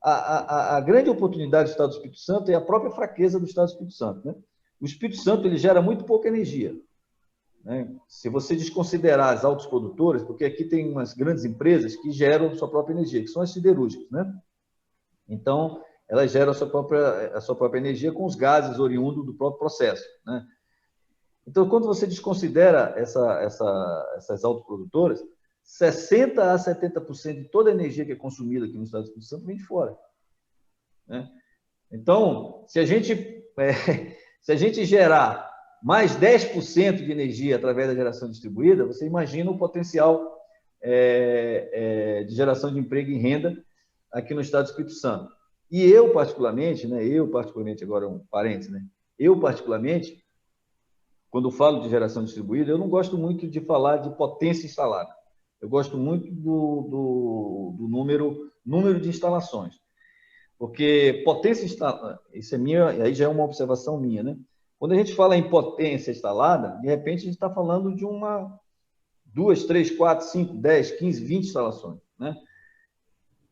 A grande oportunidade do Estado do Espírito Santo é a própria fraqueza do Estado do Espírito Santo, né? O Espírito Santo ele gera muito pouca energia, né? Se você desconsiderar as autoprodutoras, porque aqui tem umas grandes empresas que geram sua própria energia, que são as siderúrgicas, né? Então, elas geram a sua própria energia com os gases oriundos do próprio processo, né? Então, quando você desconsidera essas autoprodutoras, 60% a 70% de toda a energia que é consumida aqui no Estado do Espírito Santo vem de fora, né? Então, se a gente Se a gente gerar mais 10% de energia através da geração distribuída, você imagina o potencial de geração de emprego e renda aqui no estado do Espírito Santo. E eu, particularmente, agora um parênteses, né? Eu, particularmente, quando falo de geração distribuída, eu não gosto muito de falar de potência instalada. Eu gosto muito do número de instalações. Porque potência instalada, isso é minha, aí já é uma observação minha, né? Quando a gente fala em potência instalada, de repente a gente está falando de 2, 3, 4, 5, 10, 15, 20 instalações, né?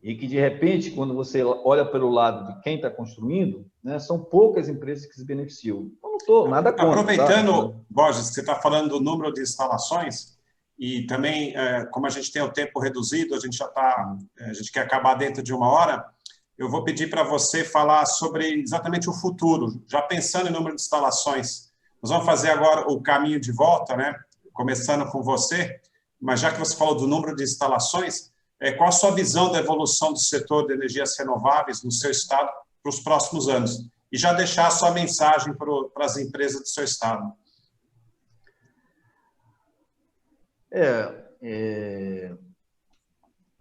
E que, de repente, quando você olha pelo lado de quem está construindo, né, são poucas empresas que se beneficiam. Eu não estou nada contra. Aproveitando, tá? Borges, que você está falando do número de instalações, e também, como a gente tem o tempo reduzido, a gente quer acabar dentro de 1 hora, eu vou pedir para você falar sobre exatamente o futuro, já pensando em número de instalações. Nós vamos fazer agora o caminho de volta, né? Começando com você, mas já que você falou do número de instalações, qual a sua visão da evolução do setor de energias renováveis no seu estado para os próximos anos? E já deixar a sua mensagem para as empresas do seu estado.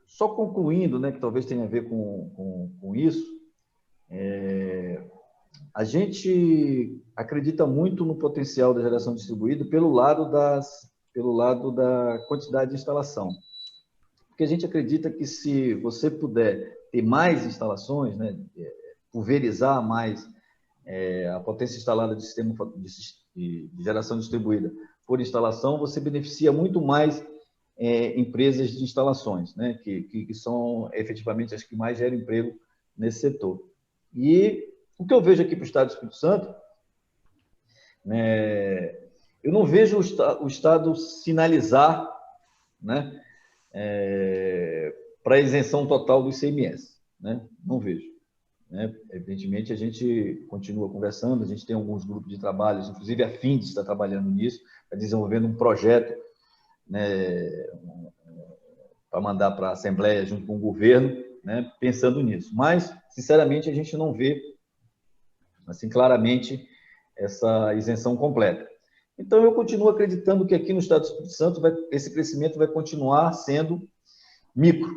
Só concluindo, né, que talvez tenha a ver com isso, a gente acredita muito no potencial da geração distribuída pelo lado da quantidade de instalação. Porque a gente acredita que se você puder ter mais instalações, né, pulverizar mais a potência instalada de sistema de geração distribuída por instalação, você beneficia muito mais empresas de instalações, né, que são efetivamente as que mais geram emprego nesse setor. E o que eu vejo aqui para o estado do Espírito Santo, eu não vejo o estado sinalizar, né, para isenção total do ICMS, né? Não vejo, né? Evidentemente, a gente continua conversando, a gente tem alguns grupos de trabalho, inclusive a FINDES está trabalhando nisso, está desenvolvendo um projeto, né, para mandar para a Assembleia junto com o governo, né, pensando nisso. Mas, sinceramente, a gente não vê assim, claramente essa isenção completa. Então, eu continuo acreditando que aqui no estado do Espírito Santo esse crescimento vai continuar sendo micro,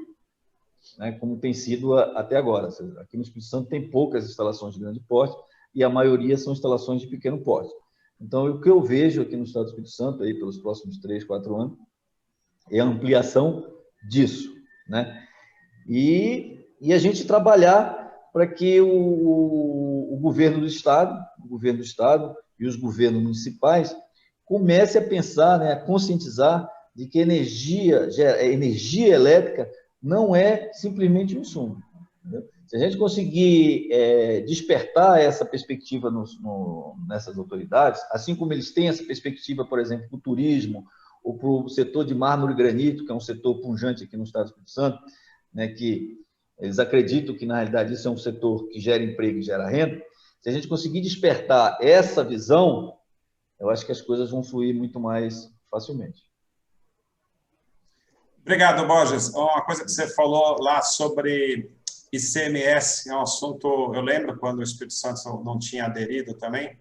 né, como tem sido até agora. Aqui no Espírito Santo tem poucas instalações de grande porte e a maioria são instalações de pequeno porte. Então, o que eu vejo aqui no estado do Espírito Santo, aí, pelos próximos 3, 4 anos, é a ampliação disso, né? E a gente trabalhar para que o governo do estado e os governos municipais comece a pensar, né, a conscientizar de que energia elétrica não é simplesmente um insumo. Entendeu? Se a gente conseguir despertar essa perspectiva nessas autoridades, assim como eles têm essa perspectiva, por exemplo, para o turismo ou para o setor de mármore e granito, que é um setor pujante aqui no estado do Espírito Santo, né, que eles acreditam que, na realidade, isso é um setor que gera emprego e gera renda. Se a gente conseguir despertar essa visão, eu acho que as coisas vão fluir muito mais facilmente. Obrigado, Borges. Uma coisa que você falou lá sobre ICMS, é um assunto, eu lembro quando o Espírito Santo não tinha aderido também,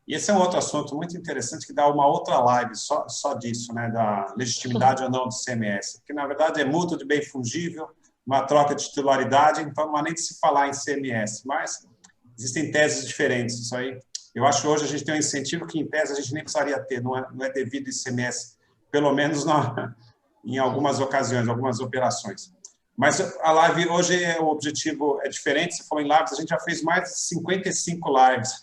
e esse é um outro assunto muito interessante que dá uma outra live só disso, né, da legitimidade ou não do ICMS, que na verdade é mútuo de bem fungível, uma troca de titularidade, então não há nem de se falar em ICMS, mas existem teses diferentes, isso aí. Eu acho que hoje a gente tem um incentivo que, em tese, a gente nem precisaria ter, não é devido ICMS, pelo menos em algumas ocasiões, algumas operações. Mas a live hoje, o objetivo é diferente, você falou em lives, a gente já fez mais de 55 lives,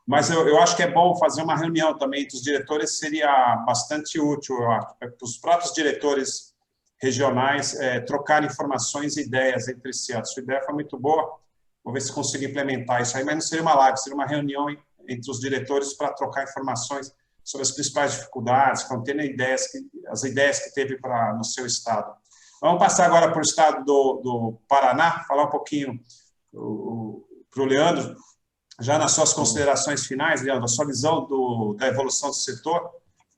mas eu acho que é bom fazer uma reunião também entre os diretores, seria bastante útil, eu acho, para os próprios diretores regionais trocarem informações e ideias entre si. A sua ideia foi muito boa, vou ver se consigo implementar isso aí, mas não seria uma live, seria uma reunião entre os diretores para trocar informações sobre as principais dificuldades, contendo as ideias que teve no seu estado. Vamos passar agora para o estado do Paraná, falar um pouquinho para o Leandro, já nas suas considerações finais, Leandro, a sua visão da evolução do setor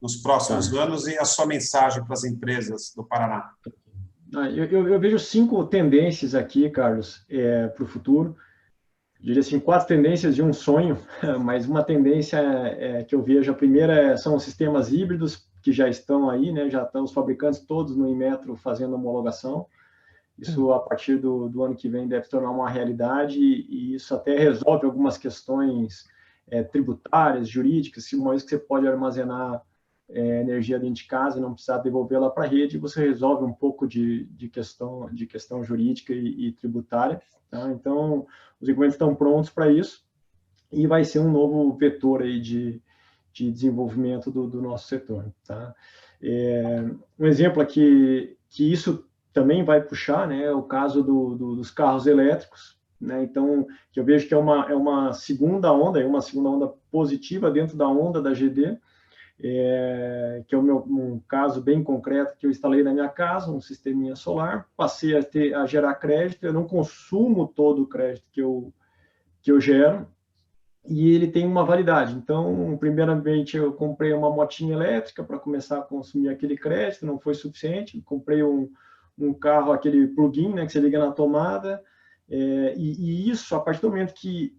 nos próximos anos e a sua mensagem para as empresas do Paraná. Eu vejo 5 tendências aqui, Carlos, para o futuro. diria assim, 4 tendências de um sonho, mas uma tendência que eu vejo, a primeira são os sistemas híbridos, que já estão aí, né? Já estão os fabricantes todos no Inmetro fazendo homologação. Isso, a partir do ano que vem, deve se tornar uma realidade, e isso até resolve algumas questões tributárias, jurídicas, uma vez que você pode armazenar energia dentro de casa e não precisar devolvê-la para a rede, você resolve um pouco de questão jurídica e tributária. Tá? Então, os equipamentos estão prontos para isso, e vai ser um novo vetor aí de desenvolvimento do nosso setor. Tá? Um exemplo aqui, que isso também vai puxar, né, é o caso dos carros elétricos, né? Então, que eu vejo que é uma segunda onda positiva dentro da onda da GD, que é um caso bem concreto que eu instalei na minha casa, um sisteminha solar, passei a gerar crédito, eu não consumo todo o crédito que eu gero, e ele tem uma validade. Então, primeiramente, eu comprei uma motinha elétrica para começar a consumir aquele crédito, não foi suficiente, comprei um carro, aquele plug-in, né, que você liga na tomada, e isso, a partir do momento que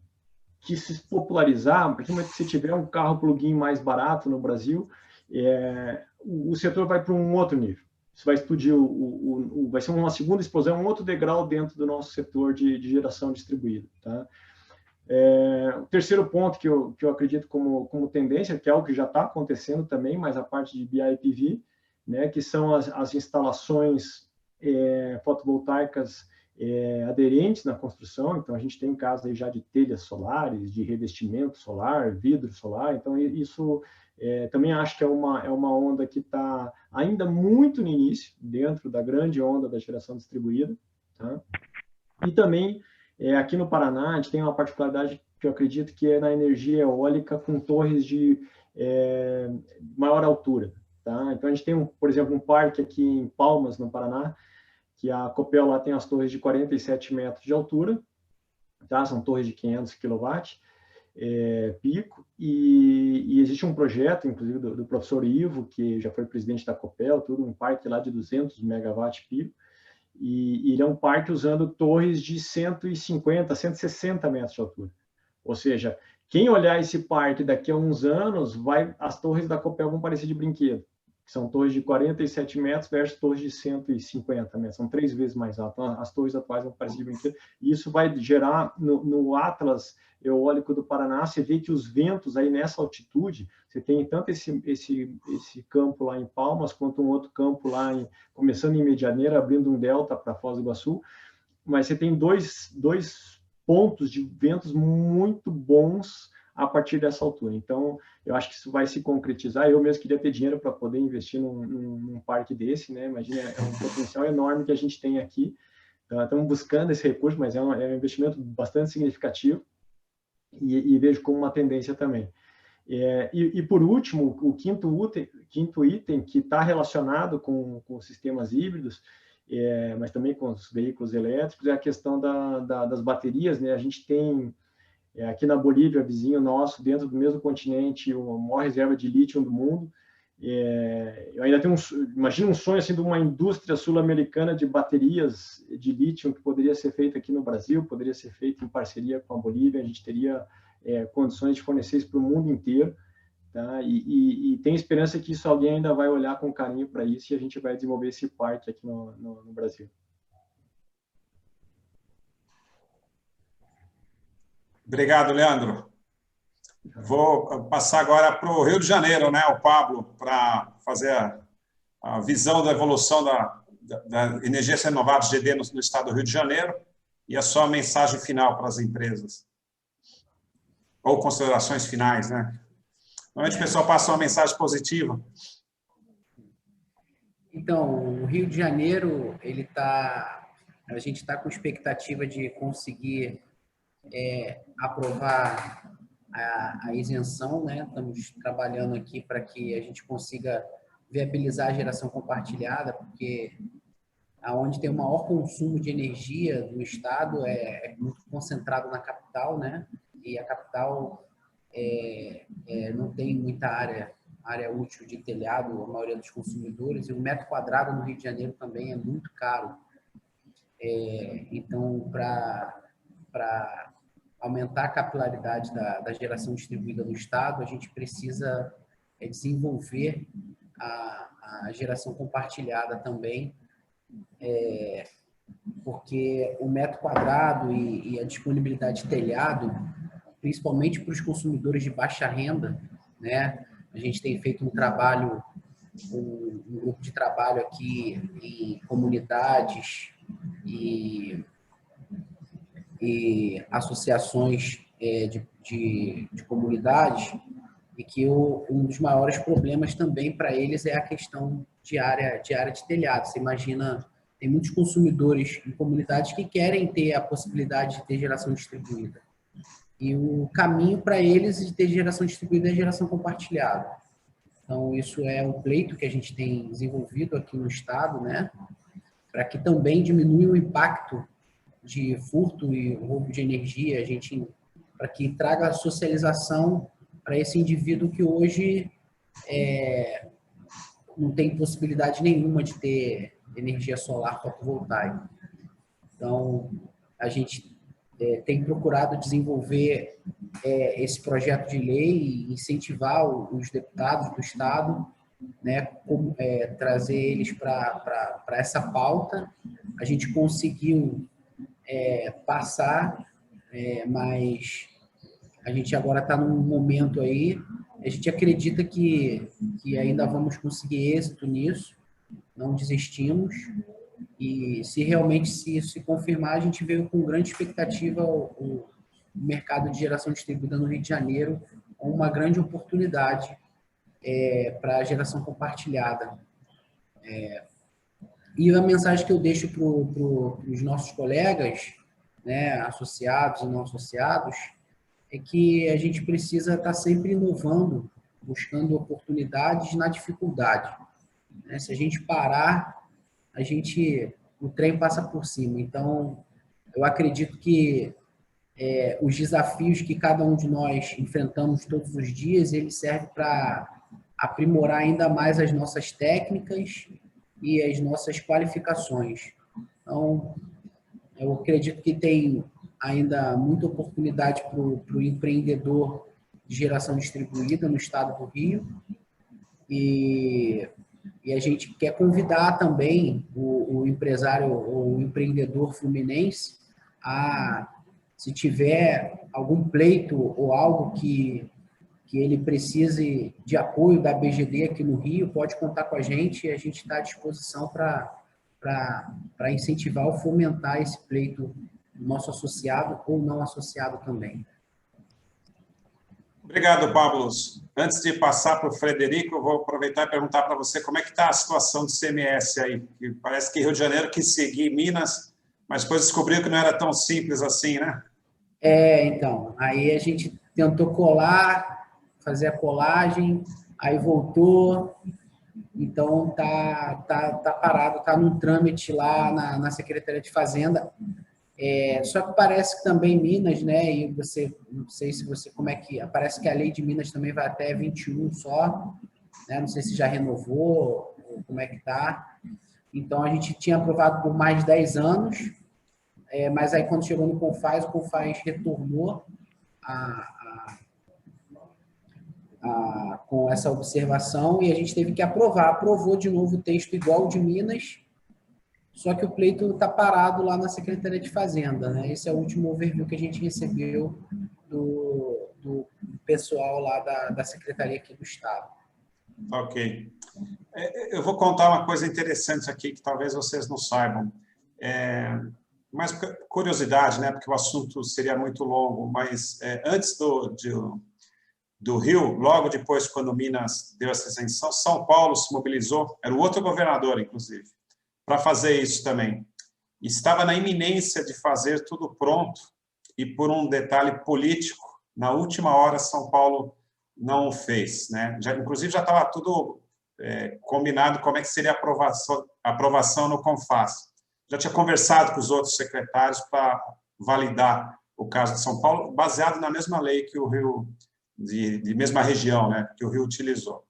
se popularizar, a partir do momento que você tiver um carro plug-in mais barato no Brasil, o setor vai para um outro nível. Isso vai explodir, vai ser uma segunda explosão, um outro degrau dentro do nosso setor de geração distribuída. Tá? O terceiro ponto que eu acredito como tendência, que é algo que já está acontecendo também, mas a parte de BIPV, né, que são as instalações fotovoltaicas aderentes na construção. Então, a gente tem casos aí já de telhas solares, de revestimento solar, vidro solar. Então, isso também acho que é uma onda que está ainda muito no início, dentro da grande onda da geração distribuída. Tá? E também, aqui no Paraná, a gente tem uma particularidade que eu acredito que é na energia eólica com torres de maior altura. Tá? Então, a gente tem, por exemplo, um parque aqui em Palmas, no Paraná, que a Copel lá tem as torres de 47 metros de altura, tá? São torres de 500 kW pico, e existe um projeto, inclusive, do professor Ivo, que já foi presidente da Copel, um parque lá de 200 megawatt pico, e ele é um parque usando torres de 150, 160 metros de altura. Ou seja, quem olhar esse parque daqui a uns anos, as torres da Copel vão parecer de brinquedo, que são torres de 47 metros versus torres de 150 metros, são 3 vezes mais altas. Então, as torres atuais vão parecer de brinquedo, e isso vai gerar, no Atlas Eólico do Paraná, você vê que os ventos aí nessa altitude, você tem tanto esse campo lá em Palmas, quanto um outro campo lá, começando em Medianeira, abrindo um delta para Foz do Iguaçu, mas você tem dois pontos de ventos muito bons a partir dessa altura. Então, eu acho que isso vai se concretizar. Eu mesmo queria ter dinheiro para poder investir num parque desse, né? Imagina, é um potencial enorme que a gente tem aqui. Então, estamos buscando esse recurso, mas é um investimento bastante significativo, e vejo como uma tendência também. E por último, o quinto item que está relacionado com sistemas híbridos, mas também com os veículos elétricos, é a questão das baterias, né? A gente tem aqui na Bolívia, vizinho nosso, dentro do mesmo continente, a maior reserva de lítio do mundo. Eu ainda tenho imagina um sonho assim de uma indústria sul-americana de baterias de lítio que poderia ser feita aqui no Brasil, poderia ser feita em parceria com a Bolívia. A gente teria condições de fornecer isso para o mundo inteiro, tá? E tem esperança que isso alguém ainda vai olhar com carinho para isso, e a gente vai desenvolver esse parque aqui no Brasil. Obrigado, Leandro. Vou passar agora para o Rio de Janeiro, né, o Pablo, para fazer a visão da evolução da energias renováveis GD no estado do Rio de Janeiro, e a sua mensagem final para as empresas. Ou considerações finais, né? Normalmente o pessoal passa uma mensagem positiva. Então, o Rio de Janeiro, a gente está com expectativa de conseguir aprovar a isenção, né? Estamos trabalhando aqui para que a gente consiga viabilizar a geração compartilhada, porque aonde tem o maior consumo de energia do estado é muito concentrado na capital, né? E a capital não tem muita área útil de telhado, a maioria dos consumidores, e um metro quadrado no Rio de Janeiro também é muito caro. Então, para aumentar a capilaridade da geração distribuída no Estado, a gente precisa desenvolver a geração compartilhada também, porque o metro quadrado e a disponibilidade de telhado, principalmente para os consumidores de baixa renda, né? A gente tem feito um trabalho, um grupo de trabalho aqui em comunidades e associações de comunidades, e que um dos maiores problemas também para eles é a questão de área de telhado. Você imagina, tem muitos consumidores em comunidades que querem ter a possibilidade de ter geração distribuída. E o caminho para eles de ter geração distribuída é geração compartilhada. Então, isso é um pleito que a gente tem desenvolvido aqui no Estado, né? Para que também diminua o impacto de furto e roubo de energia, para que traga socialização para esse indivíduo que hoje não tem possibilidade nenhuma de ter energia solar fotovoltaica. Então, a gente tem procurado desenvolver esse projeto de lei e incentivar os deputados do Estado, né, trazer eles para essa pauta. A gente conseguiu passar, mas a gente agora está num momento aí, a gente acredita que ainda vamos conseguir êxito nisso, não desistimos, e se realmente isso se confirmar, a gente veio com grande expectativa o mercado de geração distribuída no Rio de Janeiro, com uma grande oportunidade para a geração compartilhada. E a mensagem que eu deixo para os nossos colegas, né, associados e não associados, é que a gente precisa estar sempre inovando, buscando oportunidades na dificuldade. Né? Se a gente parar, o trem passa por cima. Então, eu acredito que os desafios que cada um de nós enfrentamos todos os dias, eles servem para aprimorar ainda mais as nossas técnicas e as nossas qualificações. Então, eu acredito que tem ainda muita oportunidade para o empreendedor de geração distribuída no estado do Rio, e a gente quer convidar também o empresário ou o empreendedor fluminense a, se tiver algum pleito ou algo que ele precise de apoio da BGD aqui no Rio, pode contar com a gente, e a gente está à disposição para incentivar ou fomentar esse pleito do nosso associado ou não associado também. Obrigado, Pablo. Antes de passar para o Frederico, eu vou aproveitar e perguntar para você como é que está a situação do CMS aí. Parece que Rio de Janeiro quis seguir Minas, mas depois descobriu que não era tão simples assim, né? Então, aí a gente tentou fazer a colagem, aí voltou, então tá parado, tá num trâmite lá na Secretaria de Fazenda. Só que parece que também Minas, né? E não sei se você como é que parece que a lei de Minas também vai até 21 só, né? Não sei se já renovou ou como é que tá. Então a gente tinha aprovado por mais de 10 anos, mas aí quando chegou no CONFAS, o CONFAS retornou com essa observação e a gente teve que aprovar. Aprovou de novo o texto igual ao de Minas, só que o pleito está parado lá na Secretaria de Fazenda, né? Esse é o último overview que a gente recebeu do pessoal lá da Secretaria aqui do Estado. Ok. Eu vou contar uma coisa interessante aqui que talvez vocês não saibam. Mas curiosidade, né? Porque o assunto seria muito longo, mas antes do Rio, logo depois, quando Minas deu essa isenção, São Paulo se mobilizou, era o outro governador, inclusive, para fazer isso também. Estava na iminência de fazer tudo pronto e, por um detalhe político, na última hora, São Paulo não o fez, né? Inclusive, já estava tudo combinado como é que seria a aprovação no CONFAS. Já tinha conversado com os outros secretários para validar o caso de São Paulo, baseado na mesma lei que o Rio, de mesma região, né, que o Rio utilizou.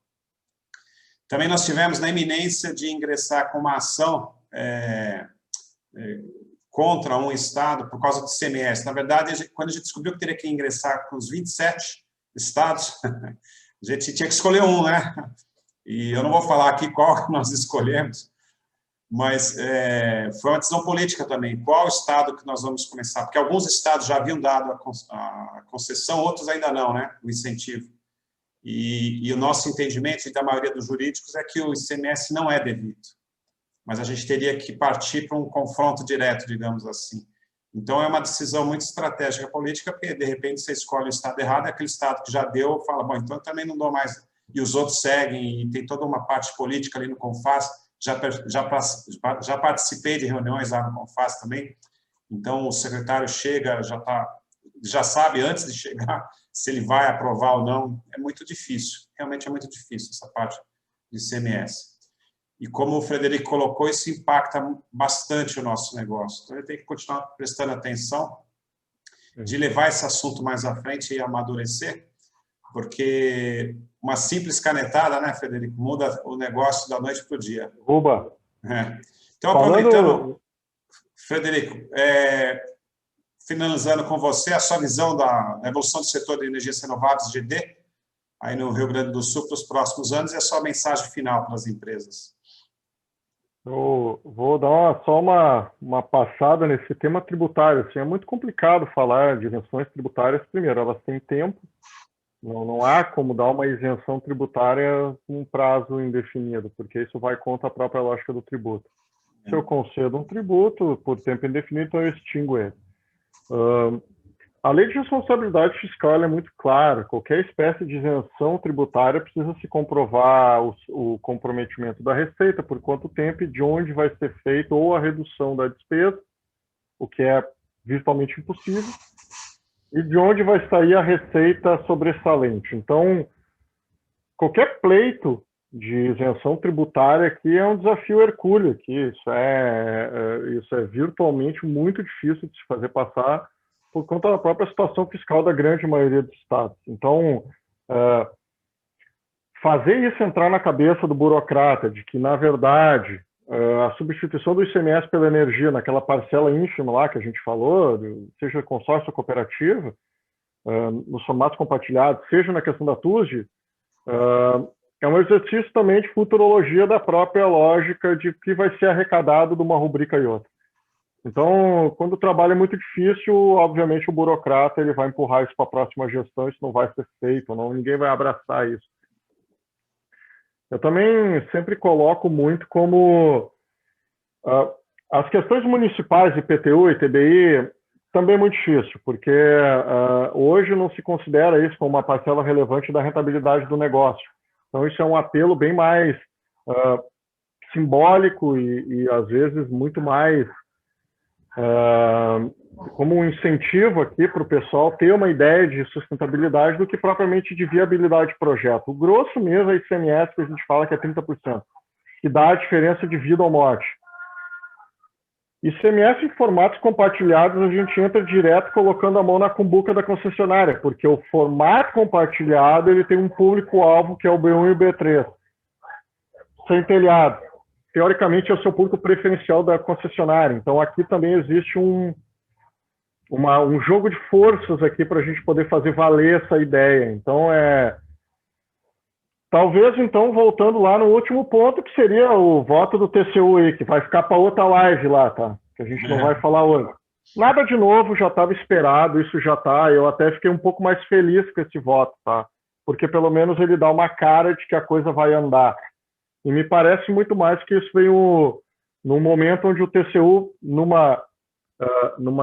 Também nós tivemos na iminência de ingressar com uma ação contra um estado por causa do ICMS. Na verdade, quando a gente descobriu que teria que ingressar com os 27 estados, a gente tinha que escolher um, né? E eu não vou falar aqui qual que nós escolhemos, mas foi uma decisão política também. Qual estado que nós vamos começar? Porque alguns estados já haviam dado a concessão, outros ainda não, né? O incentivo. E o nosso entendimento, e da maioria dos jurídicos, é que o ICMS não é devido. Mas a gente teria que partir para um confronto direto, digamos assim. Então, é uma decisão muito estratégica política, porque, de repente, você escolhe o estado errado, e aquele estado que já deu, fala, bom, então eu também não dou mais. E os outros seguem, e tem toda uma parte política ali no CONFAS. Já participei de reuniões lá no CONFAS também. Então, o secretário chega, já sabe, antes de chegar, se ele vai aprovar ou não. É muito difícil, realmente é muito difícil essa parte de ICMS. E como o Frederico colocou, isso impacta bastante o nosso negócio. Então, ele tem que continuar prestando atenção de levar esse assunto mais à frente e amadurecer, porque uma simples canetada, né, Frederico, muda o negócio da noite para o dia. Oba! Então, aproveitando, Frederico, finalizando com você, a sua visão da evolução do setor de energias renováveis, GD, aí no Rio Grande do Sul, para os próximos anos, e a sua mensagem final para as empresas. Eu vou dar só uma passada nesse tema tributário. Assim, é muito complicado falar de isenções tributárias. Primeiro, elas têm tempo. Não há como dar uma isenção tributária com um prazo indefinido, porque isso vai contra a própria lógica do tributo. Se eu concedo um tributo por tempo indefinido, então eu extingo ele. A lei de responsabilidade fiscal é muito clara. Qualquer espécie de isenção tributária precisa se comprovar o comprometimento da receita, por quanto tempo e de onde vai ser feito ou a redução da despesa, o que é virtualmente impossível, e de onde vai sair a receita sobressalente. Então, qualquer pleito de isenção tributária aqui é um desafio hercúleo. Aqui. Isso é virtualmente muito difícil de se fazer passar por conta da própria situação fiscal da grande maioria dos estados. Então, fazer isso entrar na cabeça do burocrata de que, na verdade, a substituição do ICMS pela energia, naquela parcela ínfima lá que a gente falou, seja consórcio ou cooperativa, nos formatos compartilhados, seja na questão da TUSD, é um exercício também de futurologia da própria lógica de que vai ser arrecadado de uma rubrica e outra. Então, quando o trabalho é muito difícil, obviamente o burocrata ele vai empurrar isso para a próxima gestão, isso não vai ser feito, ninguém vai abraçar isso. Eu também sempre coloco muito como as questões municipais, IPTU, ITBI, também é muito difícil, porque hoje não se considera isso como uma parcela relevante da rentabilidade do negócio. Então, isso é um apelo bem mais simbólico e, às vezes, muito mais como um incentivo aqui para o pessoal ter uma ideia de sustentabilidade do que propriamente de viabilidade de projeto. O grosso mesmo é ICMS, que a gente fala que é 30%, que dá a diferença de vida ou morte. ICMS em formatos compartilhados, a gente entra direto colocando a mão na cumbuca da concessionária, porque o formato compartilhado ele tem um público-alvo que é o B1 e o B3. Sem telhado. Teoricamente, é o seu público preferencial da concessionária. Então, aqui também existe um jogo de forças aqui para a gente poder fazer valer essa ideia. Então, talvez, então, voltando lá no último ponto, que seria o voto do TCU aí, que vai ficar para outra live lá, tá? Que a gente não vai falar hoje. Nada de novo, já estava esperado, isso já está. Eu até fiquei um pouco mais feliz com esse voto, tá? Porque pelo menos ele dá uma cara de que a coisa vai andar. E me parece muito mais que isso veio num momento onde o TCU, numa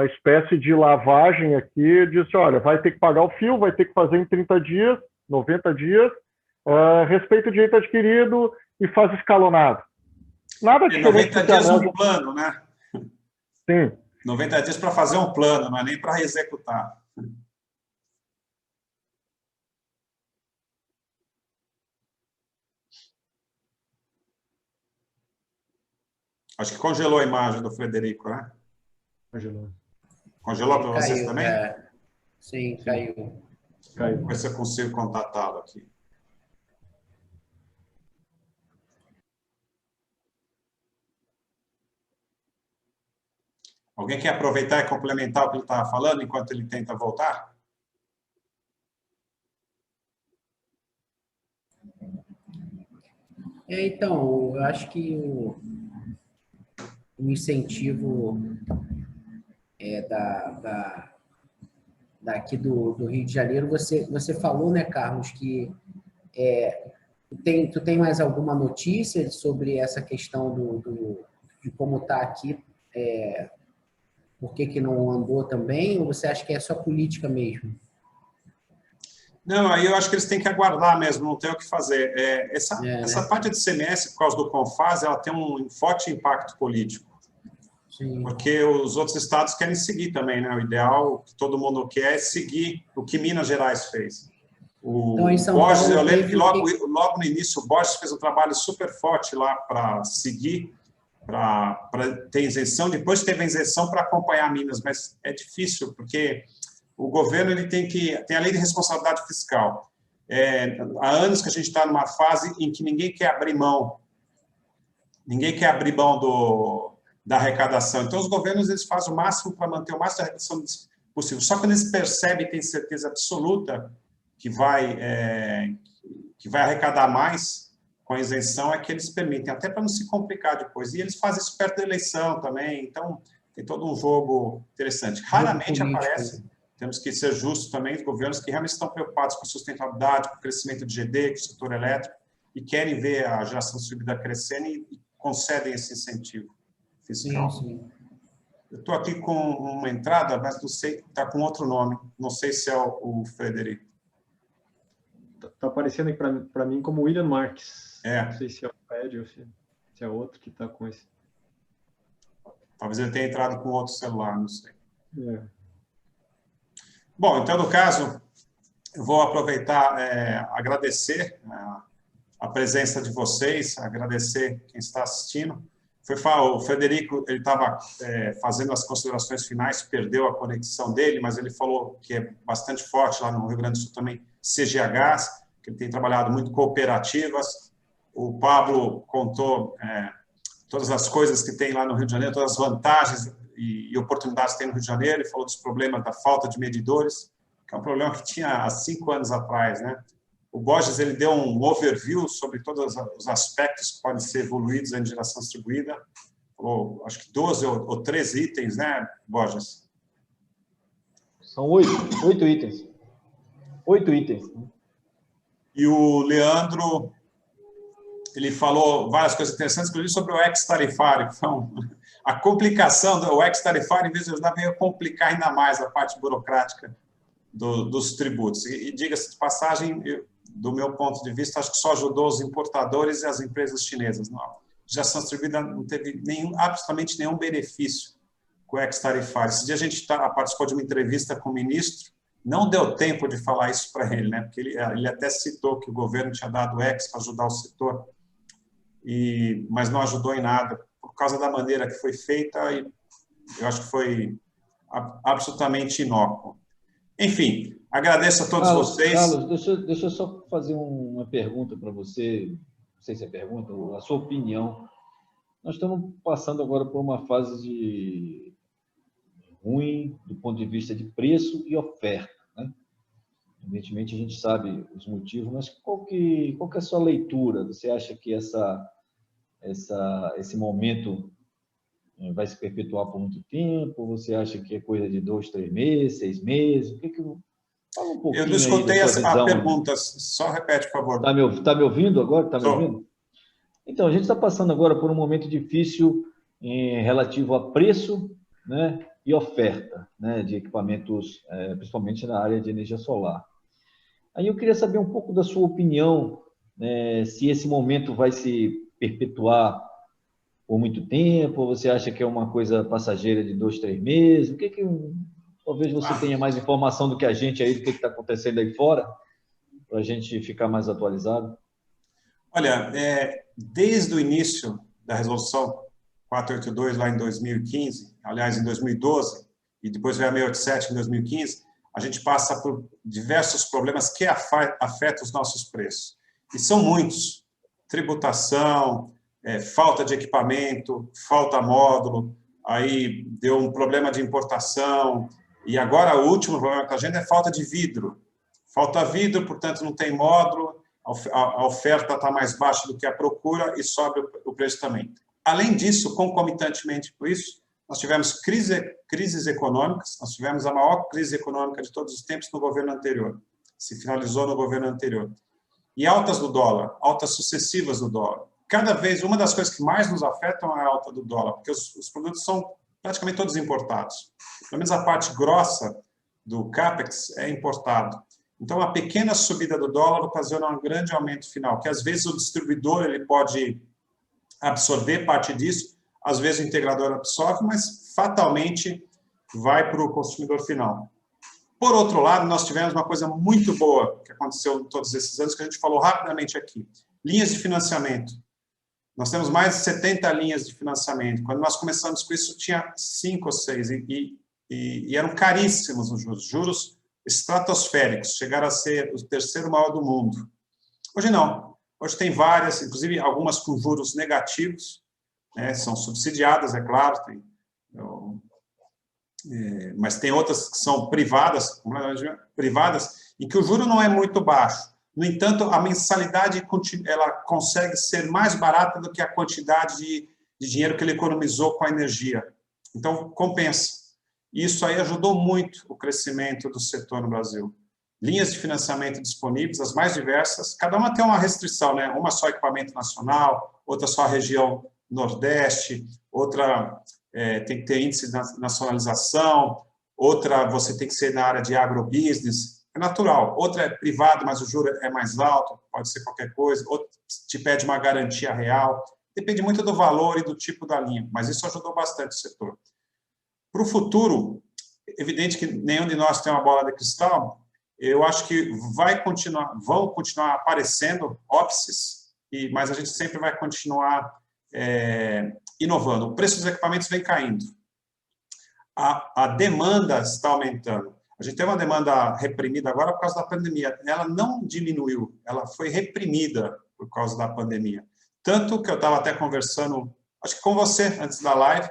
espécie de lavagem aqui, disse, olha, vai ter que pagar o fio, vai ter que fazer em 30 dias, 90 dias, respeita o direito adquirido e faz escalonado. Nada diferente. 90 dias um plano, né? Sim. 90 dias para fazer um plano, não é nem para executar. Acho que congelou a imagem do Frederico, né? Congelou. Congelou para vocês também? Sim, caiu. Vou ver se eu consigo contatá-lo aqui. Alguém quer aproveitar e complementar o que ele estava falando enquanto ele tenta voltar? Então, eu acho que o incentivo daqui do Rio de Janeiro, você falou, né, Carlos, que tu tem mais alguma notícia sobre essa questão de como está aqui, por que não andou também, ou você acha que é só política mesmo? Não, aí eu acho que eles têm que aguardar mesmo, não tem o que fazer. Essa parte de CMS, por causa do CONFAS, ela tem um forte impacto político. Sim. Porque os outros estados querem seguir também, né? O ideal que todo mundo quer é seguir o que Minas Gerais fez. Então, em São Borges, Paulo, eu lembro que logo no início o Borges fez um trabalho super forte lá para seguir, para ter isenção. Depois teve a isenção para acompanhar Minas, mas é difícil, porque o governo ele tem a lei de responsabilidade fiscal. Há anos que a gente está numa fase em que ninguém quer abrir mão da arrecadação. Então, os governos eles fazem o máximo para manter o máximo de arrecadação possível. Só quando eles percebem e têm certeza absoluta que vai arrecadar mais com a isenção, é que eles permitem, até para não se complicar depois. E eles fazem isso perto da eleição também, então tem todo um jogo interessante. Raramente aparece, temos que ser justos também, os governos que realmente estão preocupados com sustentabilidade, com o crescimento de GD, com o setor elétrico, e querem ver a geração distribuída crescendo e concedem esse incentivo fiscal. Sim. Eu estou aqui com uma entrada, mas não sei, está com outro nome, não sei se é o Frederico. Está aparecendo aqui para mim como William Marques. Não sei se é o Fred ou se é outro que está com esse. Talvez ele tenha entrado com outro celular, não sei. Bom, então, no caso, eu vou aproveitar, agradecer a presença de vocês, agradecer quem está assistindo. O Frederico, ele estava fazendo as considerações finais, perdeu a conexão dele, mas ele falou que é bastante forte lá no Rio Grande do Sul também, CGHs, que ele tem trabalhado muito cooperativas. O Pablo contou todas as coisas que tem lá no Rio de Janeiro, todas as vantagens e oportunidades que tem no Rio de Janeiro, ele falou dos problemas da falta de medidores, que é um problema que tinha há 5 anos atrás, né? O Borges ele deu um overview sobre todos os aspectos que podem ser evoluídos em geração distribuída. Falou, acho que 12 ou 13 itens, né, Borges? São 8 itens. 8 itens. E o Leandro, ele falou várias coisas interessantes, inclusive sobre o ex-tarifário. Então, a complicação do ex-tarifário, em vez de ajudar, veio a complicar ainda mais a parte burocrática dos tributos. E diga-se de passagem, do meu ponto de vista, acho que só ajudou os importadores e as empresas chinesas. Não. A geração distribuída não teve absolutamente nenhum benefício com o ex-tarifário. Esse dia a gente participou de uma entrevista com o ministro, não deu tempo de falar isso para ele, né? Porque ele até citou que o governo tinha dado ex para ajudar o setor, mas não ajudou em nada, por causa da maneira que foi feita, e eu acho que foi absolutamente inócuo. Enfim, agradeço a todos vocês. Carlos, deixa eu só fazer uma pergunta para você, não sei se é pergunta, a sua opinião. Nós estamos passando agora por uma fase ruim do ponto de vista de preço e oferta, né? Evidentemente, a gente sabe os motivos, mas qual que é a sua leitura? Você acha que esse momento vai se perpetuar por muito tempo? Você acha que é coisa de 2, 3 meses, 6 meses? Fala um pouquinho. Eu não escutei a pergunta, só repete, por favor. Está me ouvindo agora? Está me ouvindo? Então, a gente está passando agora por um momento difícil relativo a preço, né, e oferta, né, de equipamentos, principalmente na área de energia solar. Aí eu queria saber um pouco da sua opinião, se esse momento vai se perpetuar por muito tempo, ou você acha que é uma coisa passageira de 2, 3 meses? Talvez você tenha mais informação do que a gente aí, do que está acontecendo aí fora, para a gente ficar mais atualizado. Olha, desde o início da resolução 482, lá em 2015, aliás, em 2012, e depois veio a 687 em 2015, a gente passa por diversos problemas que afetam os nossos preços. E são muitos. Tributação, falta de equipamento, falta módulo, aí deu um problema de importação, e agora o último problema que a gente é falta de vidro. Falta vidro, portanto, não tem módulo, a oferta está mais baixa do que a procura e sobe o preço também. Além disso, concomitantemente com isso, nós tivemos crises econômicas, nós tivemos a maior crise econômica de todos os tempos no governo anterior, se finalizou no governo anterior. E altas do dólar, altas sucessivas do dólar. Cada vez, uma das coisas que mais nos afetam é a alta do dólar, porque os produtos são praticamente todos importados. Pelo menos a parte grossa do CAPEX é importado. Então, a pequena subida do dólar ocasiona um grande aumento final, que às vezes o distribuidor ele pode absorver parte disso, às vezes o integrador absorve, mas fatalmente vai para o consumidor final. Por outro lado, nós tivemos uma coisa muito boa que aconteceu em todos esses anos, que a gente falou rapidamente aqui. Linhas de financiamento. Nós temos mais de 70 linhas de financiamento. Quando nós começamos com isso, tinha 5 ou 6, e eram caríssimos os juros. Juros estratosféricos, chegaram a ser o terceiro maior do mundo. Hoje não. Hoje tem várias, inclusive algumas com juros negativos, né, são subsidiadas, é claro, mas tem outras que são privadas, em que o juro não é muito baixo. No entanto, a mensalidade ela consegue ser mais barata do que a quantidade de dinheiro que ele economizou com a energia. Então, compensa. Isso aí ajudou muito o crescimento do setor no Brasil. Linhas de financiamento disponíveis, as mais diversas, cada uma tem uma restrição, né? Uma só equipamento nacional, outra só região Nordeste, outra tem que ter índice de nacionalização, outra você tem que ser na área de agrobusiness, é natural. Outra é privado, mas o juro é mais alto, pode ser qualquer coisa, outra te pede uma garantia real, depende muito do valor e do tipo da linha, mas isso ajudou bastante o setor. Para o futuro, evidente que nenhum de nós tem uma bola de cristal, eu acho que vão continuar aparecendo óbices, mas a gente sempre vai continuar inovando. O preço dos equipamentos vem caindo. A demanda está aumentando. A gente tem uma demanda reprimida agora por causa da pandemia. Ela não diminuiu, ela foi reprimida por causa da pandemia. Tanto que eu estava até conversando, acho que com você, antes da live,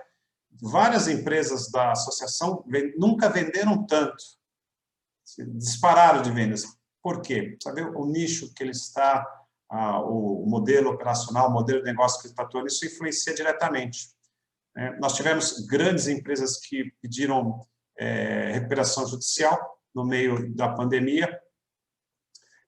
várias empresas da associação nunca venderam tanto. Dispararam de vendas. Por quê? Saber o nicho que ele está, o modelo operacional, o modelo de negócio que ele está atuando, isso influencia diretamente. Nós tivemos grandes empresas que pediram recuperação judicial no meio da pandemia.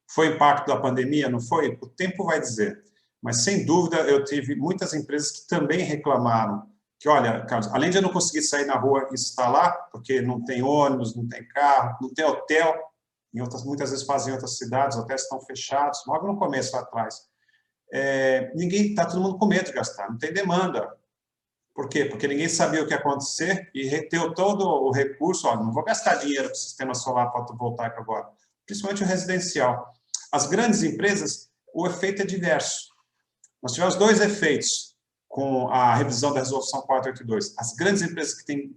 Foi impacto da pandemia? Não foi? O tempo vai dizer. Mas, sem dúvida, eu tive muitas empresas que também reclamaram que, olha, Carlos, além de eu não conseguir sair na rua e instalar, porque não tem ônibus, não tem carro, não tem hotel, muitas vezes fazem em outras cidades, hotéis estão fechados, logo no começo lá atrás. Está todo mundo com medo de gastar, não tem demanda. Por quê? Porque ninguém sabia o que ia acontecer e reteu todo o recurso. Olha, não vou gastar dinheiro para o sistema solar fotovoltaico agora, principalmente o residencial. As grandes empresas, o efeito é diverso. Nós tivemos 2 efeitos com a revisão da resolução 482. As grandes empresas que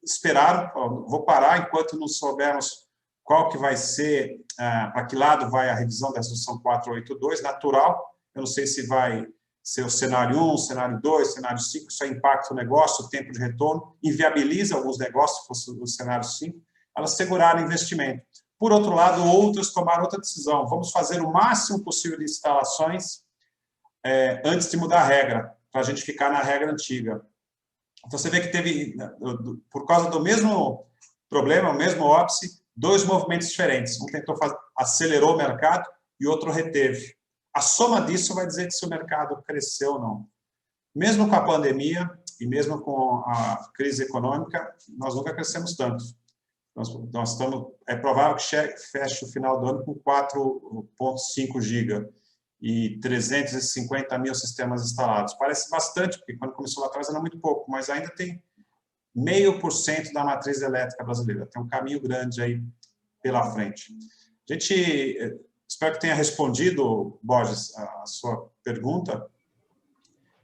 esperaram, vou parar enquanto não soubermos qual que vai ser, para que lado vai a revisão da resolução 482, natural. Eu não sei se vai ser o cenário 1, cenário 2, cenário 5, isso impacta o negócio, o tempo de retorno, inviabiliza alguns negócios, se fosse o cenário 5, elas seguraram investimento. Por outro lado, outras tomaram outra decisão, vamos fazer o máximo possível de instalações antes de mudar a regra, para a gente ficar na regra antiga. Então, você vê que teve, por causa do mesmo problema, o mesmo óbice, 2 movimentos diferentes. Um tentou acelerou o mercado e outro reteve. A soma disso vai dizer se o mercado cresceu ou não. Mesmo com a pandemia e mesmo com a crise econômica, nós nunca crescemos tanto. É provável que feche o final do ano com 4,5 GB e 350 mil sistemas instalados. Parece bastante, porque quando começou lá atrás era muito pouco, mas ainda tem 0,5% da matriz elétrica brasileira. Tem um caminho grande aí pela frente. Espero que tenha respondido, Borges, a sua pergunta.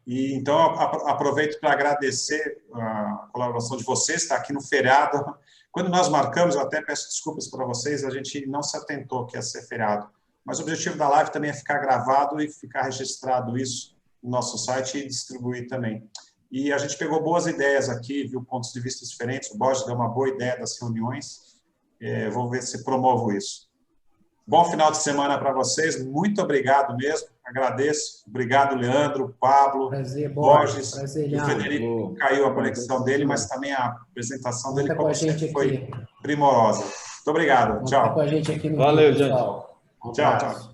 E, então, aproveito para agradecer a colaboração de vocês, está aqui no feriado. Quando nós marcamos, eu até peço desculpas para vocês, a gente não se atentou que ia ser feriado. Mas o objetivo da live também é ficar gravado e ficar registrado isso no nosso site e distribuir também. e a gente pegou boas ideias aqui, viu pontos de vista diferentes. O Borges deu uma boa ideia das reuniões. Vou ver se promovo isso. Bom final de semana para vocês. Muito obrigado mesmo. Agradeço. Obrigado, Leandro, Pablo, Borges. Prazer, o Federico caiu a conexão dele, mas também a apresentação dele, como sempre, foi primorosa. Muito obrigado. Tchau. Com a gente aqui no Valeu, vídeo, gente. pessoal. Tchau, tchau.